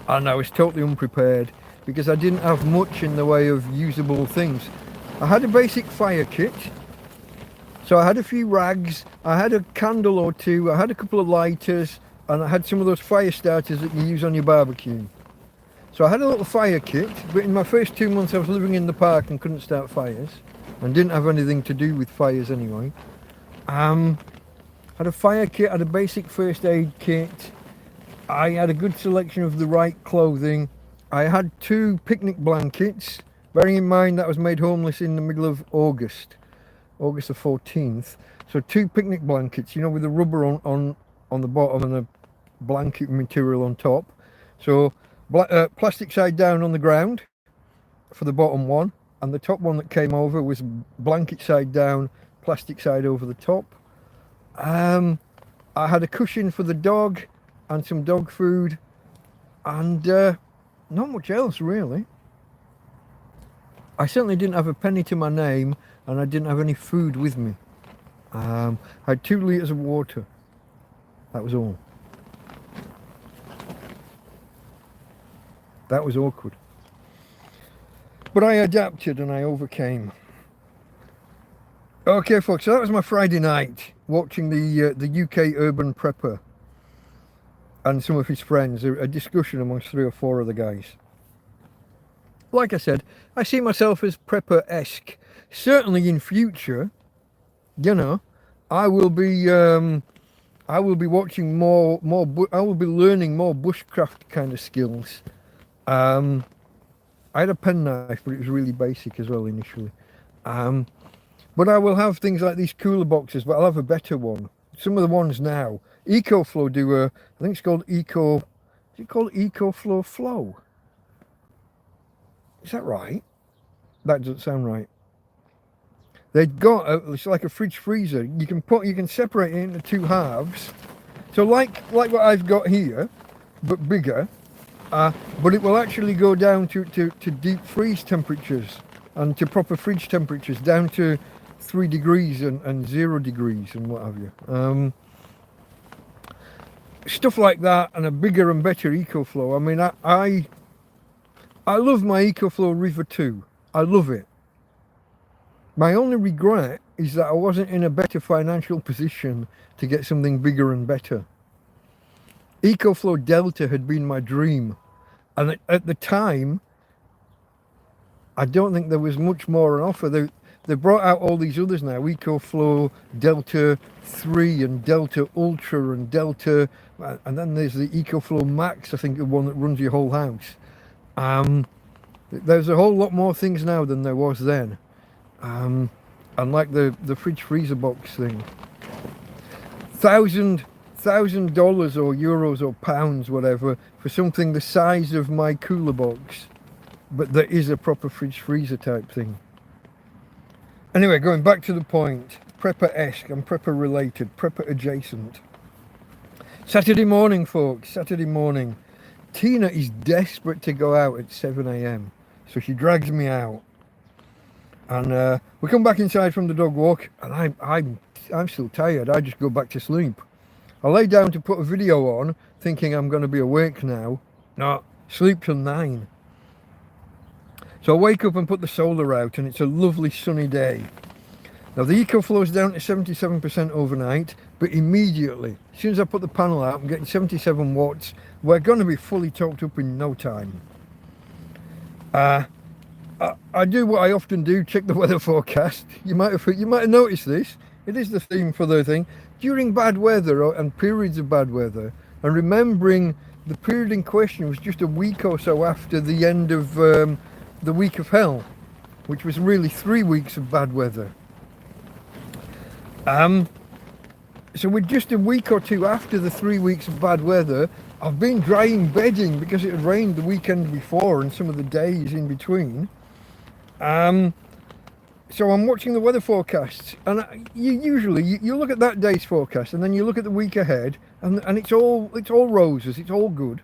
And I was totally unprepared because I didn't have much in the way of usable things. I had a basic fire kit. So I had a few rags, I had a candle or two, I had a couple of lighters, and I had some of those fire starters that you use on your barbecue. So I had a little fire kit, but in my first 2 months I was living in the park and couldn't start fires, and didn't have anything to do with fires anyway. Had a fire kit, had a basic first aid kit, I had a good selection of the right clothing, I had 2 picnic blankets, bearing in mind that I was made homeless in the middle of August the 14th. So 2 picnic blankets, you know, with the rubber on the bottom and the blanket material on top. So plastic side down on the ground for the bottom one, and the top one that came over was blanket side down, plastic side over the top. I had a cushion for the dog and some dog food, and not much else really. I certainly didn't have a penny to my name, and I didn't have any food with me. I had 2 litres of water. That was all. That was awkward. But I adapted and I overcame. Okay folks, so that was my Friday night, watching the UK Urban Prepper and some of his friends, a discussion amongst 3 or 4 other guys. Like I said, I see myself as prepper-esque. Certainly in future, you know, I will be watching more. I will be learning more bushcraft kind of skills. I had a penknife, but it was really basic as well initially. But I will have things like these cooler boxes, but I'll have a better one. Some of the ones now, EcoFlow do I think it's called Is it called EcoFlow Flow? Is that right? That doesn't sound right. They've got it's like a fridge freezer. You can separate it into 2 halves. So like what I've got here, but bigger. But it will actually go down to deep freeze temperatures and to proper fridge temperatures, down to 3 degrees and 0 degrees and what have you. Stuff like that, and a bigger and better EcoFlow. I mean, I love my EcoFlow River 2. I love it. My only regret is that I wasn't in a better financial position to get something bigger and better. EcoFlow Delta had been my dream, and at the time I don't think there was much more on offer. They brought out all these others now, EcoFlow Delta 3 and Delta Ultra and Delta, and then there's the EcoFlow Max, I think, the one that runs your whole house. There's a whole lot more things now than there was then. And like the fridge freezer box thing, $1,000 or euros or pounds, whatever, for something the size of my cooler box, but that is a proper fridge freezer type thing. Anyway, going back to the point, prepper-esque and prepper related, prepper adjacent. Saturday morning, folks, Saturday morning. Tina is desperate to go out at 7 a.m. so she drags me out, and we come back inside from the dog walk, and I'm still tired. I just go back to sleep. I lay down to put a video on, thinking I'm going to be awake now. No, sleep till 9. So I wake up and put the solar out, and it's a lovely sunny day. Now the EcoFlow's down to 77% overnight, but immediately, as soon as I put the panel out, I'm getting 77 watts. We're going to be fully topped up in no time. I do what I often do, check the weather forecast. You might have noticed this. It is the theme for the thing. During bad weather and periods of bad weather, and remembering the period in question was just a week or so after the end of the week of hell, which was really 3 weeks of bad weather. So we're just a week or two after the 3 weeks of bad weather. I've been drying bedding because it had rained the weekend before and some of the days in between. So I'm watching the weather forecasts, and you look at that day's forecast, and then you look at the week ahead, and it's all roses, it's all good.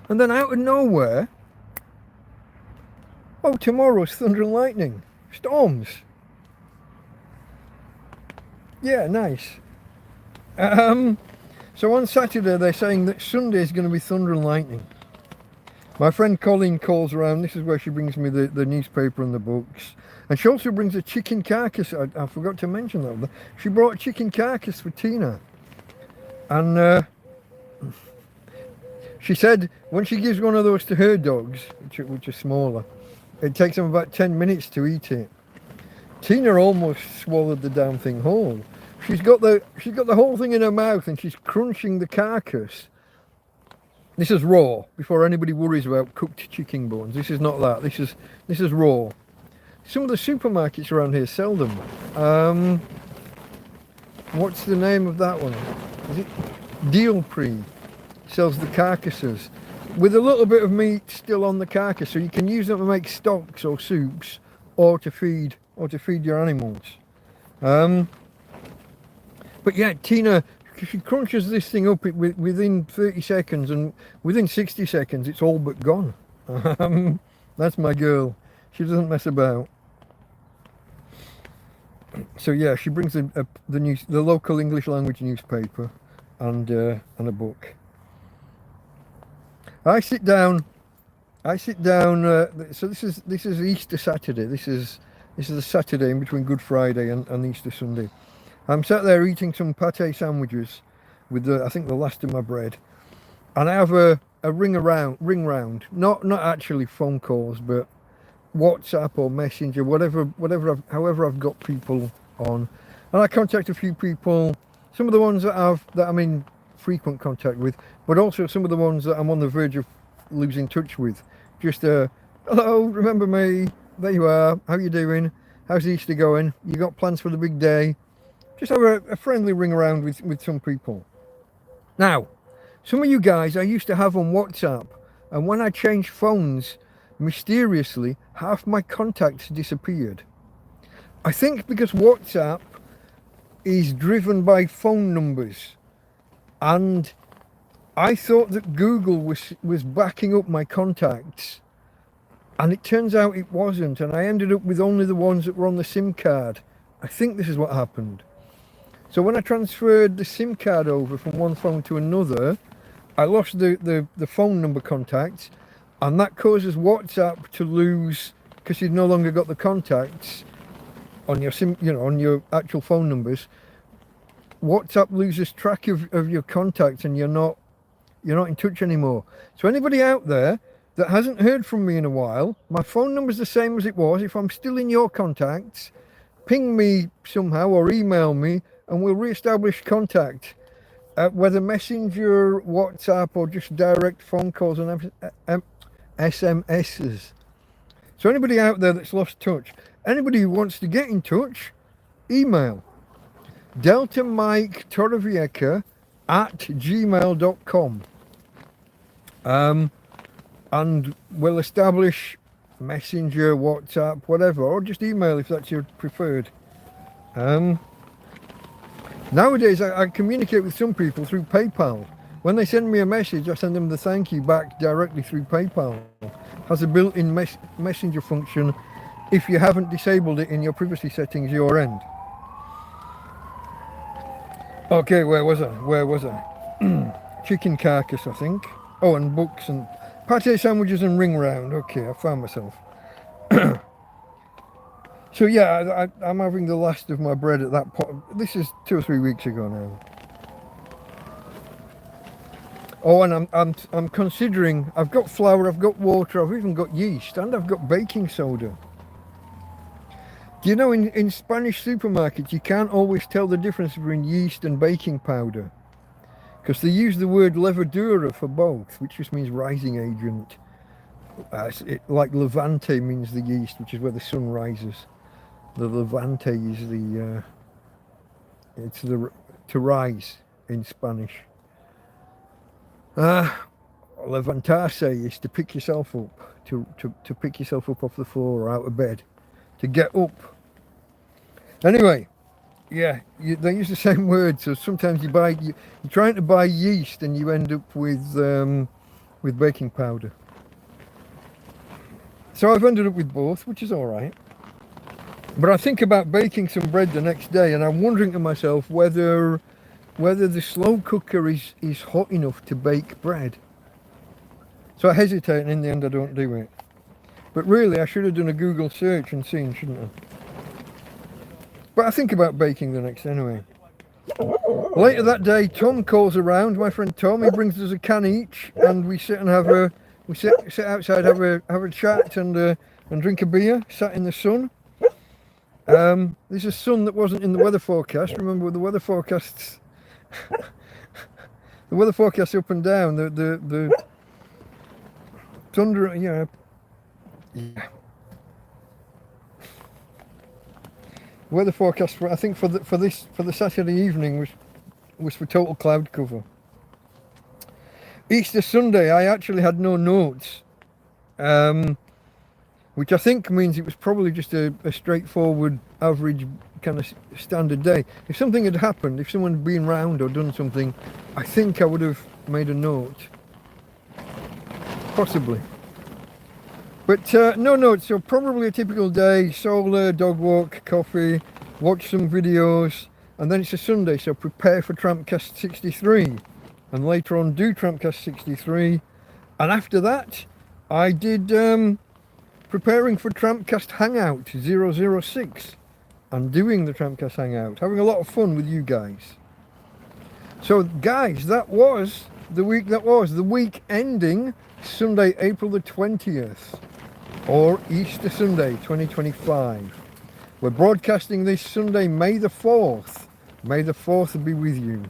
And then out of nowhere, oh, tomorrow's thunder and lightning, storms. Yeah, nice. So on Saturday they're saying that Sunday is going to be thunder and lightning. My friend Colleen calls around. This is where she brings me the newspaper and the books. And she also brings a chicken carcass. I forgot to mention that. She brought a chicken carcass for Tina. And she said when she gives one of those to her dogs, which are smaller, it takes them about 10 minutes to eat it. Tina almost swallowed the damn thing whole. She's got the whole thing in her mouth, and she's crunching the carcass. This is raw, before anybody worries about cooked chicken bones. This is not that. This is raw. Some of the supermarkets around here sell them. What's the name of that one? Is it Deal Pre? Sells the carcasses with a little bit of meat still on the carcass, so you can use them to make stocks or soups, or to feed your animals. But yeah, Tina, she crunches this thing up within 30 seconds, and within 60 seconds it's all but gone. That's my girl. She doesn't mess about. So yeah, she brings the local English language newspaper and a book. I sit down. So this is Easter Saturday. This is a Saturday in between Good Friday and Easter Sunday. I'm sat there eating some pate sandwiches with I think the last of my bread, and I have a ring round. Not actually phone calls, but WhatsApp or Messenger, however I've got people on, and I contact a few people. Some of the ones that I'm in frequent contact with, but also some of the ones that I'm on the verge of losing touch with. Just hello, remember me? There you are. How you doing? How's Easter going? You got plans for the big day? Just have a friendly ring around with some people. Now, some of you guys I used to have on WhatsApp, and when I changed phones, mysteriously half my contacts disappeared. I think because WhatsApp is driven by phone numbers, and I thought that Google was backing up my contacts, and it turns out it wasn't, and I ended up with only the ones that were on the SIM card. I think this is what happened. So when I transferred the SIM card over from one phone to another, I lost the phone number contacts, and that causes WhatsApp to lose, because you've no longer got the contacts on your SIM, on your actual phone numbers. WhatsApp loses track of your contacts, and you're not in touch anymore. So anybody out there that hasn't heard from me in a while, my phone number's the same as it was. If I'm still in your contacts, ping me somehow or email me, and we'll re-establish contact, whether Messenger, WhatsApp, or just direct phone calls and SMSs. So anybody out there that's lost touch, anybody who wants to get in touch, email Delta Mike Torrevieja at gmail.com. And we'll establish Messenger, WhatsApp, whatever, or just email if that's your preferred. Nowadays I communicate with some people through PayPal. When they send me a message, I send them the thank you back directly through PayPal. It has a built-in messenger function if you haven't disabled it in your privacy settings your end. Okay, where was I? Chicken carcass, I think. Oh, and books and pate sandwiches and ring round. Okay, I found myself. So yeah, I'm having the last of my bread at that point. This is 2 or 3 weeks ago now. Oh, and I'm considering. I've got flour, I've got water, I've even got yeast, and I've got baking soda. Do you know in Spanish supermarkets you can't always tell the difference between yeast and baking powder? Because they use the word levadura for both, which just means rising agent. Like levante means the yeast, which is where the sun rises. The levante is to rise in Spanish. Levantarse is to pick yourself up, to pick yourself up off the floor or out of bed, to get up. Anyway, yeah, they use the same word. So sometimes you're trying to buy yeast and you end up with baking powder. So I've ended up with both, which is all right. But I think about baking some bread the next day, and I'm wondering to myself whether the slow cooker is hot enough to bake bread. So I hesitate, and in the end I don't do it. But really, I should have done a Google search and seen, shouldn't I? But I think about baking the next anyway. Later that day, Tom calls around. My friend Tom, he brings us a can each, and we sit and sit outside, have a chat, and drink a beer, sat in the sun. There's a sun that wasn't in the weather forecast. Remember the weather forecasts? The weather forecasts up and down. The thunder. Yeah. Weather forecast for, I think for the Saturday evening was for total cloud cover. Easter Sunday, I actually had no notes. Which I think means it was probably just a straightforward, average kind of standard day. If something had happened, if someone had been round or done something, I think I would have made a note. Possibly. But no notes, so probably a typical day, solar, dog walk, coffee, watch some videos, and then it's a Sunday, so prepare for TrampCast 63. And later on do TrampCast 63. And after that, I did... preparing for TrampCast Hangout 006 and doing the TrampCast Hangout, having a lot of fun with you guys. So guys, that was the week ending Sunday, April the 20th, or Easter Sunday 2025. We're broadcasting this Sunday, May the 4th. May the 4th be with you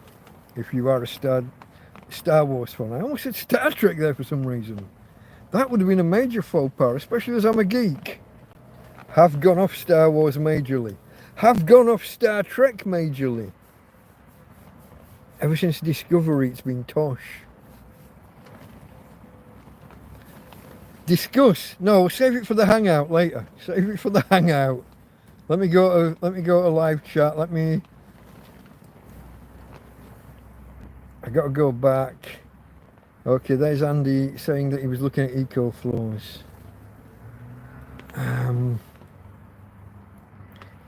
if you are a Star Wars fan. I almost said Star Trek there for some reason. That would have been a major faux pas, especially as I'm a geek. Have gone off Star Wars majorly. Have gone off Star Trek majorly. Ever since Discovery, it's been tosh. Discuss. No, save it for the Hangout later. Save it for the Hangout. Let me go to live chat. I got to go back. Okay, there's Andy saying that he was looking at EcoFlows.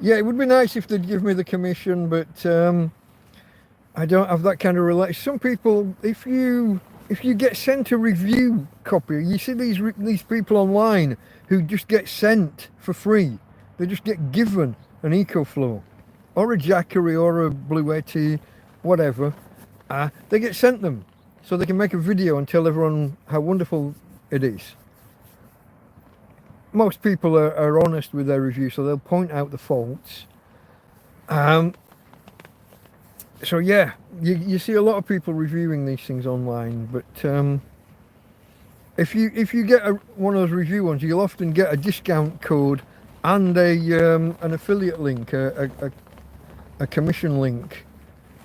Yeah, it would be nice if they'd give me the commission, but I don't have that kind of relation. Some people, if you get sent a review copy, you see these people online who just get sent for free. They just get given an EcoFlow or a Jackery or a Bluetti, whatever. They get sent them. So they can make a video and tell everyone how wonderful it is. Most people are honest with their review, so they'll point out the faults. So yeah, you see a lot of people reviewing these things online, but if you get one of those review ones, you'll often get a discount code and an affiliate link, a commission link.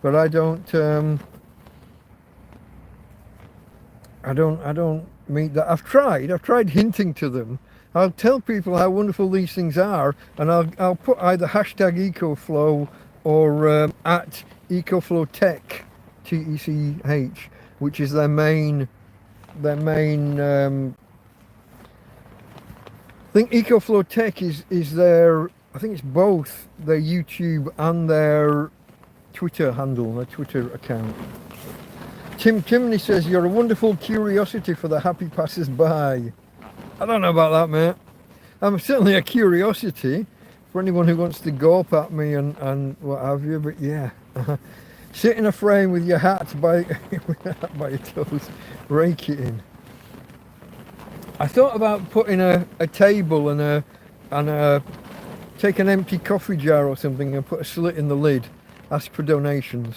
But I don't I don't meet that. I've tried hinting to them. I'll tell people how wonderful these things are, and I'll put either hashtag EcoFlow or at EcoFlow Tech, TECH, which is their main. I think EcoFlow Tech is their. I think it's both their YouTube and their Twitter handle, their Twitter account. Tim Chimney says, you're a wonderful curiosity for the happy passers-by. I don't know about that, mate. I'm certainly a curiosity for anyone who wants to gawp at me and what have you, but yeah. Sit in a frame with your hat by your toes, rake it in. I thought about putting a table and take an empty coffee jar or something and put a slit in the lid, ask for donations.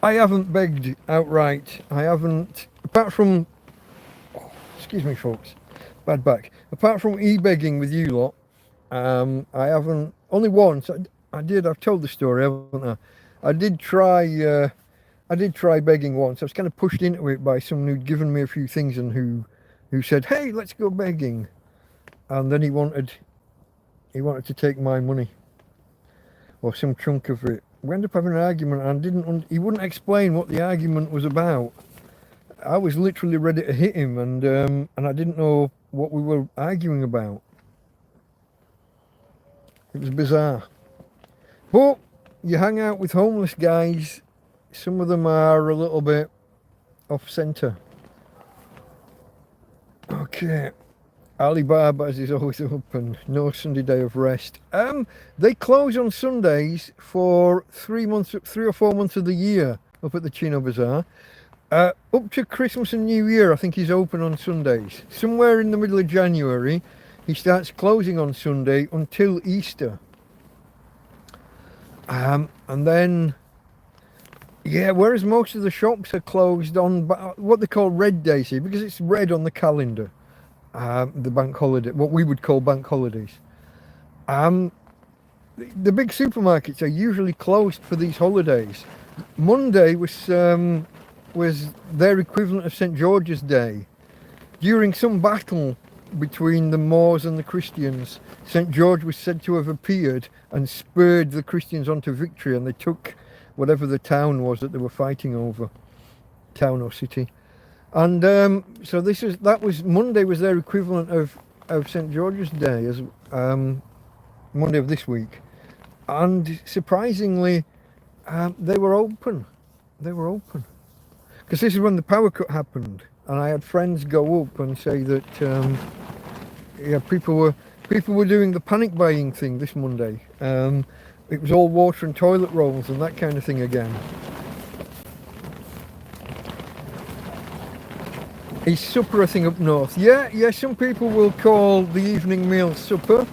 I haven't begged outright. I haven't, apart from, excuse me folks, bad back. Apart from e-begging with you lot, I haven't, only once, I've told the story, haven't I? I did try begging once. I was kind of pushed into it by someone who'd given me a few things and who said, hey, let's go begging. And then he wanted to take my money, or some chunk of it. We ended up having an argument, and he wouldn't explain what the argument was about. I was literally ready to hit him, and I didn't know what we were arguing about. It was bizarre. But you hang out with homeless guys, some of them are a little bit off centre. Okay. Alibaba's is always open, no Sunday day of rest. They close on Sundays for 3 or 4 months of the year up at the Chino Bazaar. Up to Christmas and New Year, I think he's open on Sundays. Somewhere in the middle of January, he starts closing on Sunday until Easter. And then, yeah, whereas most of the shops are closed on what they call red days here, because it's red on the calendar. The bank holiday, what we would call bank holidays. The big supermarkets are usually closed for these holidays. Monday was their equivalent of St. George's Day. During some battle between the Moors and the Christians, St. George was said to have appeared and spurred the Christians onto victory, and they took whatever the town was that they were fighting over, town or city. And so Monday was their equivalent of St. George's Day, as Monday of this week. And surprisingly, they were open. Because this is when the power cut happened, and I had friends go up and say that people were doing the panic buying thing this Monday. It was all water and toilet rolls and that kind of thing again. Is supper a thing up north? Yeah, some people will call the evening meal supper.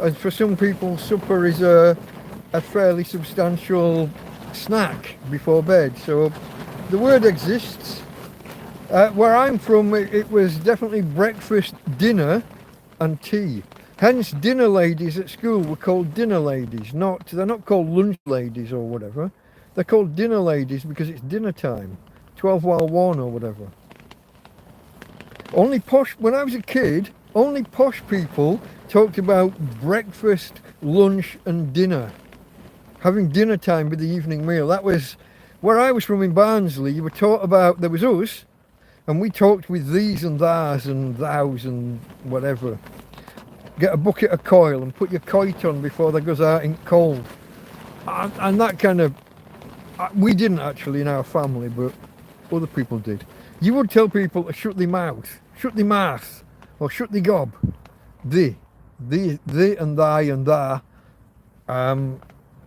And for some people, supper is a fairly substantial snack before bed. So the word exists. Where I'm from, it was definitely breakfast, dinner and tea. Hence, dinner ladies at school were called dinner ladies. They're not called lunch ladies or whatever. They're called dinner ladies because it's dinner time. 12 while 1 or whatever. When I was a kid, only posh people talked about breakfast, lunch and dinner. Having dinner time with the evening meal. That was, where I was from in Barnsley, you were taught about, there was us, and we talked with these and thous and thous and whatever. Get a bucket of coil and put your coit on before they goes out in cold. And that kind of, we didn't actually in our family, but other people did. You would tell people to shut their mouth, or shut their gob. They and thy and tha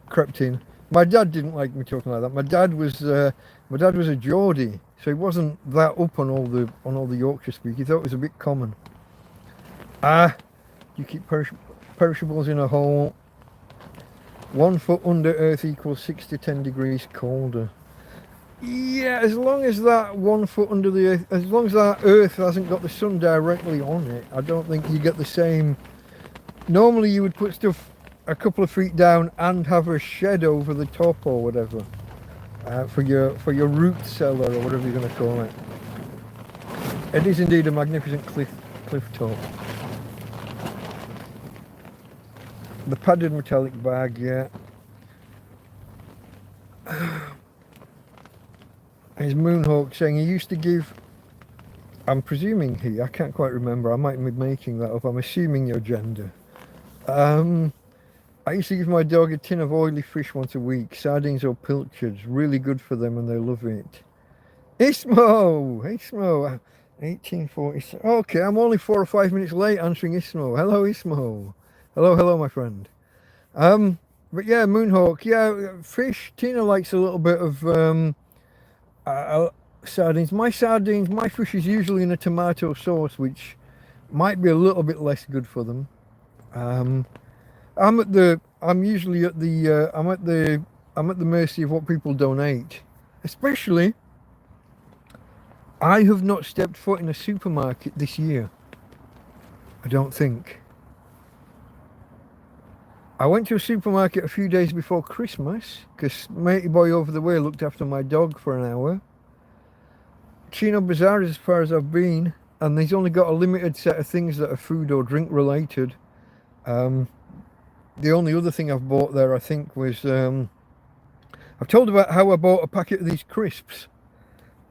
crept in. My dad didn't like me talking like that. My dad was a Geordie, so he wasn't that up on all the Yorkshire speak. He thought it was a bit common. You keep perishables in a hole. 1 foot under earth equals 6 to 10 degrees colder. Yeah, as long as that 1 foot under the earth, as long as that earth hasn't got the sun directly on it, I don't think you get the same. Normally you would put stuff a couple of feet down and have a shed over the top or whatever, for your root cellar or whatever you're going to call it. It is indeed a magnificent cliff top. The padded metallic bag, yeah. His Moonhawk saying he used to give, I'm presuming I can't quite remember, I might be making that up, I'm assuming your gender. I used to give my dog a tin of oily fish once a week, sardines or pilchards, really good for them and they love it. Ismo! 1840. Okay, I'm only 4 or 5 minutes late answering Ismo. Hello, Ismo. Hello, my friend. But yeah, Moonhawk. Yeah, fish. Tina likes a little bit of sardines. My fish is usually in a tomato sauce, which might be a little bit less good for them. I'm at the mercy of what people donate, especially. I have not stepped foot in a supermarket this year. I don't think. I went to a supermarket a few days before Christmas because matey boy over the way looked after my dog for an hour. Chino Bazaar is as far as I've been, and he's only got a limited set of things that are food or drink related. The only other thing I've bought there, I think, was I've told about how I bought a packet of these crisps.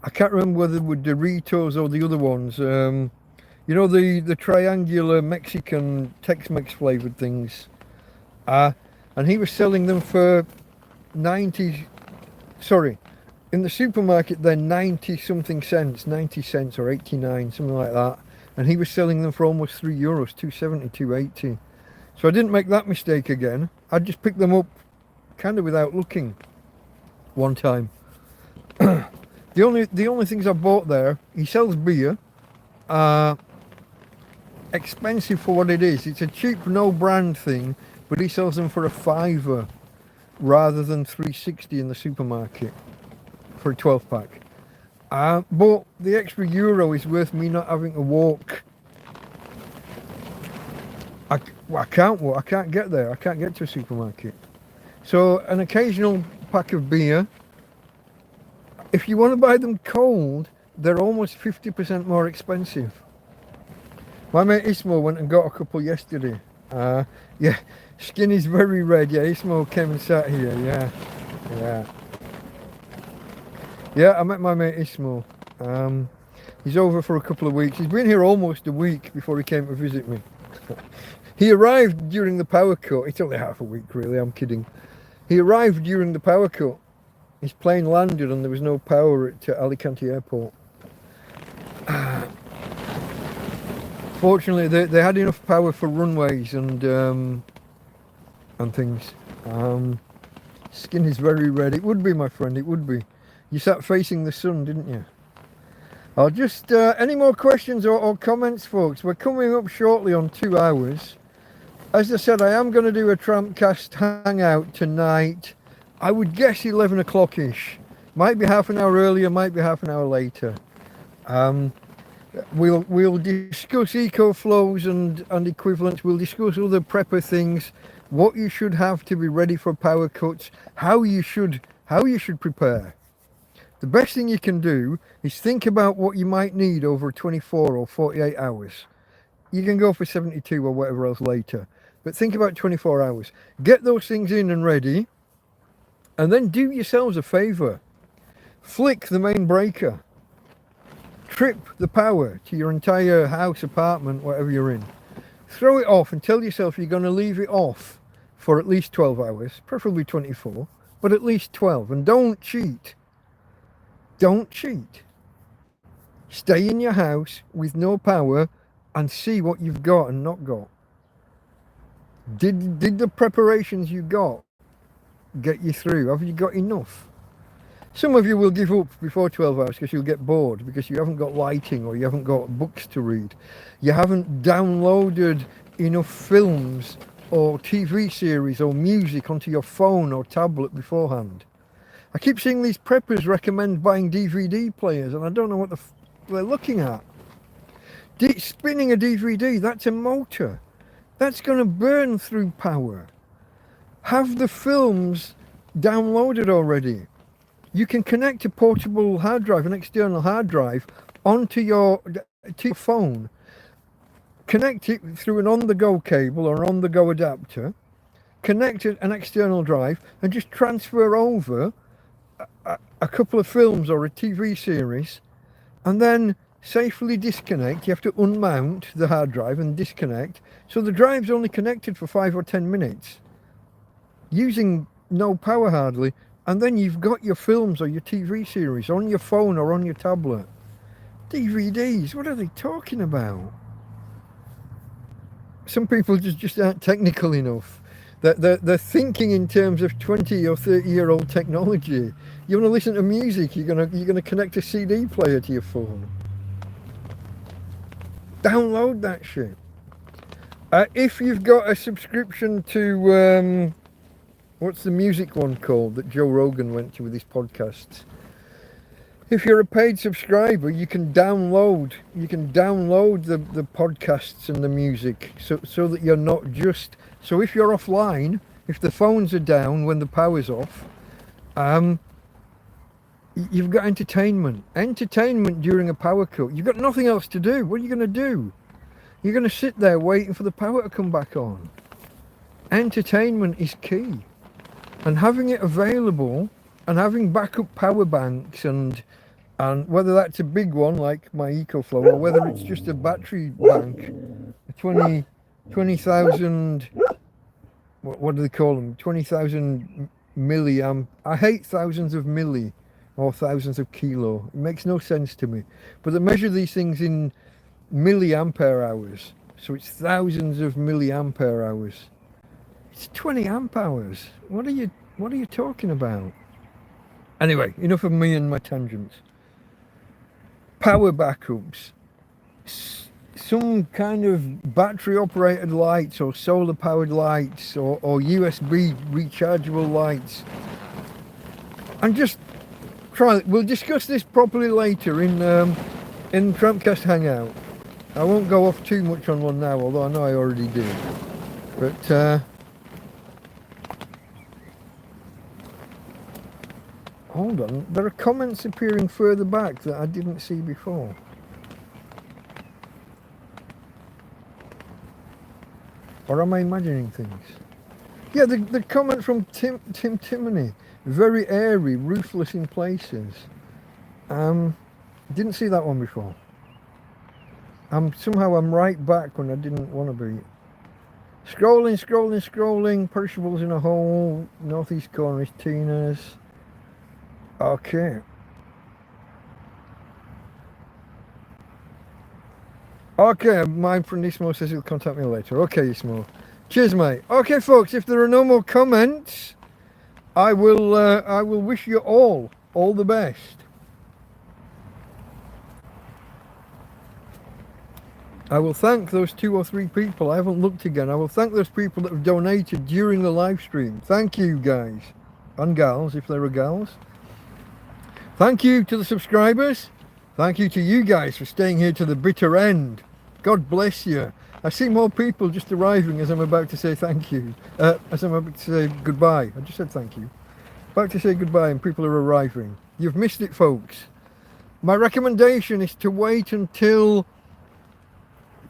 I can't remember whether they were Doritos or the other ones. You know, the triangular Mexican Tex-Mex flavoured things. And he was selling them for 90... Sorry, in the supermarket they're 90 something cents, 90 cents or 89, something like that. And he was selling them for almost €3, 2.70, 2.80. So I didn't make that mistake again. I just picked them up kind of without looking one time. The only things I bought there, he sells beer, expensive for what it is. It's a cheap, no brand thing, but he sells them for a £5 rather than $3.60 in the supermarket for a 12-pack. But the extra euro is worth me not having to walk. I can't walk. I can't get there. I can't get to a supermarket. So an occasional pack of beer. If you want to buy them cold, they're almost 50% more expensive. My mate Ismo went and got a couple yesterday. Yeah, skin is very red. Yeah, Ismo came and sat here. Yeah, I met my mate Ismo. He's over for a couple of weeks. He's been here almost a week before he came to visit me. He arrived during the power cut. It's only half a week, really. I'm kidding. He arrived during the power cut. His plane landed and there was no power at Alicante Airport. Fortunately, they had enough power for runways and things. Skin is very red. It would be, my friend. It would be. You sat facing the sun, didn't you? I'll just any more questions or comments, folks? We're coming up shortly on 2 hours. As I said, I am going to do a TrampCast Hangout tonight. I would guess 11 o'clock-ish. Might be half an hour earlier, might be half an hour later. We'll discuss EcoFlows and equivalents. We'll discuss other prepper things, what you should have to be ready for power cuts, how you should prepare. The best thing you can do is think about what you might need over 24 or 48 hours. You can go for 72 or whatever else later, but think about 24 hours. Get those things in and ready. And then do yourselves a favour. Flick the main breaker. Trip the power to your entire house, apartment, whatever you're in. Throw it off and tell yourself you're going to leave it off for at least 12 hours, preferably 24, but at least 12. And don't cheat. Don't cheat. Stay in your house with no power and see what you've got and not got. Did the preparations you got get you through? Have you got enough? Some of you will give up before 12 hours because you'll get bored because you haven't got lighting or you haven't got books to read. You haven't downloaded enough films or TV series or music onto your phone or tablet beforehand. I keep seeing these preppers recommend buying DVD players and I don't know what they're looking at. Spinning a DVD, that's a motor. That's going to burn through power. Have the films downloaded already. You can connect a portable hard drive, an external hard drive, onto your phone, connect it through an on-the-go cable or an on-the-go adapter, connect an external drive, and just transfer over a couple of films or a TV series, and then safely disconnect. You have to unmount the hard drive and disconnect, so the drive's only connected for 5 or 10 minutes, using no power hardly, and then you've got your films or your TV series on your phone or on your tablet. DVDs, what are they talking about? Some people just aren't technical enough. They're thinking in terms of 20 or 30-year-old technology. You want to listen to music, you're gonna connect a CD player to your phone. Download that shit. If you've got a subscription to what's the music one called that Joe Rogan went to with his podcasts? If you're a paid subscriber, you can download the podcasts and the music, so that you're not just. So if you're offline, if the phones are down when the power's off, you've got entertainment during a power cut. You've got nothing else to do. What are you going to do? You're going to sit there waiting for the power to come back on. Entertainment is key, and having it available, and having backup power banks, and whether that's a big one like my EcoFlow, or whether it's just a battery bank, 20,000, what do they call them? 20,000 milliamp. I hate thousands of milli or thousands of kilo. It makes no sense to me. But they measure these things in milliampere hours, so it's thousands of milliampere hours. It's 20 amp hours. What are you talking about? Anyway, enough of me and my tangents. Power backups. Some kind of battery operated lights or solar powered lights or USB rechargeable lights. And just try it. We'll discuss this properly later in TrampCast Hangout. I won't go off too much on one now, although I know I already did. But hold on, there are comments appearing further back that I didn't see before. Or am I imagining things? Yeah, the comment from Tim Timoney, very airy, ruthless in places. Didn't see that one before. Somehow I'm right back when I didn't want to be. Scrolling, perishables in a hole, northeast corner is Tina's. Okay. Okay, mine from Nismo says he'll contact me later. Okay, Nismo. Cheers, mate. Okay, folks, if there are no more comments, I will wish you all the best. I will thank those 2 or 3 people. I haven't looked again. I will thank those people that have donated during the live stream. Thank you, guys. And gals, if there are gals. Thank you to the subscribers. Thank you to you guys for staying here to the bitter end. God bless you. I see more people just arriving as I'm about to say thank you. As I'm about to say goodbye. I just said thank you. About to say goodbye and people are arriving. You've missed it, folks. My recommendation is to wait until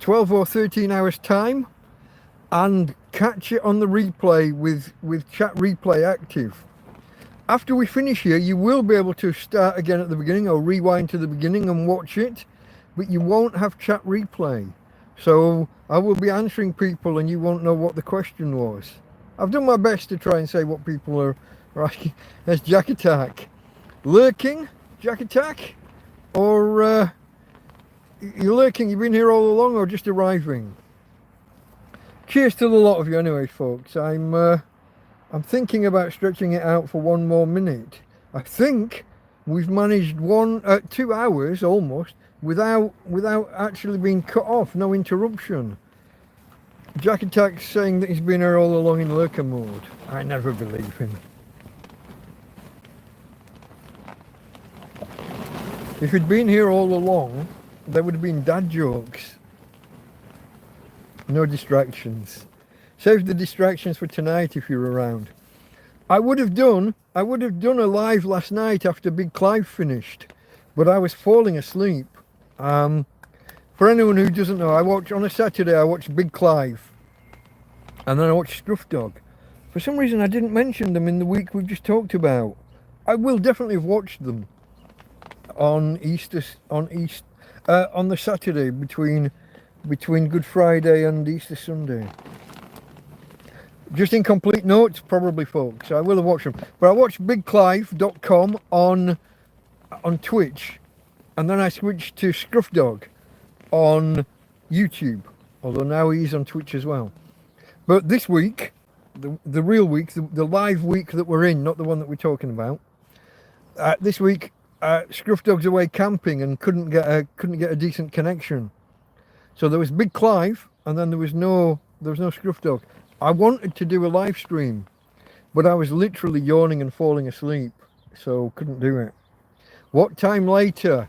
12 or 13 hours time and catch it on the replay with chat replay active. After we finish here, you will be able to start again at the beginning or rewind to the beginning and watch it, but you won't have chat replay. So I will be answering people and you won't know what the question was. I've done my best to try and say what people are asking. There's Jack Attack. Lurking, Jack Attack? Or you're lurking, you've been here all along or just arriving? Cheers to the lot of you anyway, folks. I'm thinking about stretching it out for 1 more minute. I think we've managed 2 hours almost without actually being cut off, no interruption. Jack Attack's saying that he's been here all along in lurker mode. I never believe him. If he'd been here all along, there would have been dad jokes. No distractions. Save the distractions for tonight if you're around. I would have done a live last night after Big Clive finished, but I was falling asleep. For anyone who doesn't know, on a Saturday I watch Big Clive, and then I watch Scruff Dog. For some reason I didn't mention them in the week we've just talked about. I will definitely have watched them on the Saturday between Good Friday and Easter Sunday. Just in complete notes, probably, folks. I will have watched them. But I watched BigClive.com on Twitch, and then I switched to Scruff Dog on YouTube, although now he's on Twitch as well. But this week, the real week, the live week that we're in, not the one that we're talking about, this week, Scruff Dog's away camping and couldn't get a decent connection. So there was Big Clive, and then there was no Scruff Dog. I wanted to do a live stream, but I was literally yawning and falling asleep, so couldn't do it. What time later?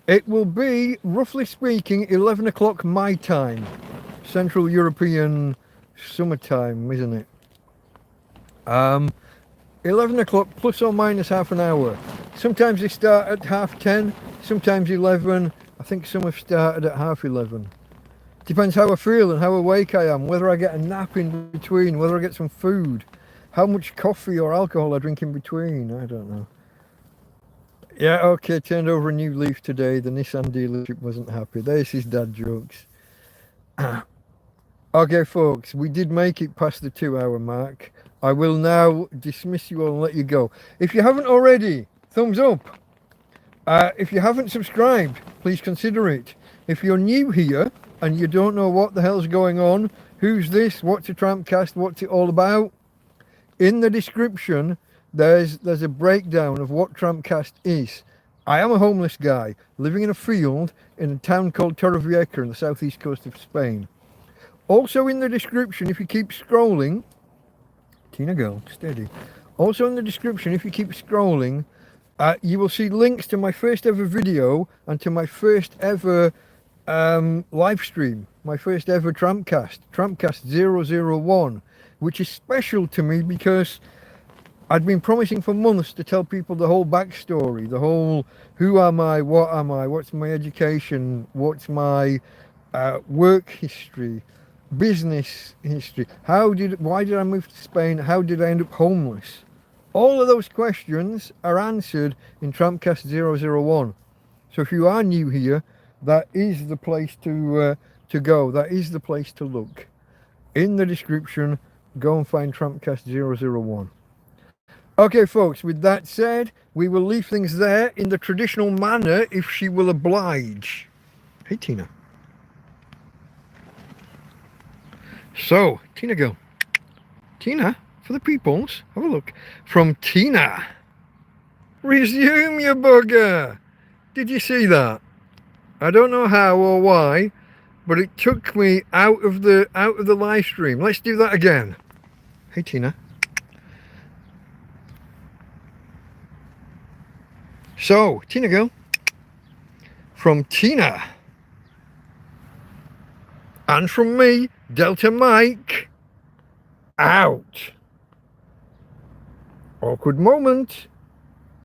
It will be, roughly speaking, 11 o'clock my time. Central European summertime, isn't it? 11 o'clock plus or minus half an hour. Sometimes they start at 10:30, sometimes 11. I think some have started at 11:30. Depends how I feel and how awake I am, whether I get a nap in between, whether I get some food, how much coffee or alcohol I drink in between. I don't know. Yeah, okay, turned over a new leaf today. The Nissan dealership wasn't happy. There's his dad jokes. Okay, folks, we did make it past the 2-hour mark. I will now dismiss you all and let you go. If you haven't already, thumbs up. If you haven't subscribed, please consider it. If you're new here and you don't know what the hell's going on, who's this, what's a TrampCast, what's it all about, in the description, there's a breakdown of what TrampCast is. I am a homeless guy living in a field in a town called Torrevieja on the southeast coast of Spain. Also in the description, if you keep scrolling, Tina girl, steady. Also in the description, if you keep scrolling, you will see links to my first ever video and to my first ever live stream, my first ever TrampCast 001, which is special to me because I'd been promising for months to tell people the whole backstory, the whole who am I, what's my education, what's my work history, business history, why did I move to Spain, how did I end up homeless? All of those questions are answered in TrampCast 001. So if you are new here, that is the place to go, that is the place to look. In the description, go and find TrampCast 001. Okay, folks, with that said, we will leave things there in the traditional manner, if she will oblige. Hey, Tina. So, Tina girl. Tina, for the peoples, have a look. From Tina. Resume, you bugger. Did you see that? I don't know how or why, but it took me out of the live stream. Let's do that again. Hey, Tina. So, Tina girl, from Tina, and from me, Delta Mike, out. Awkward moment.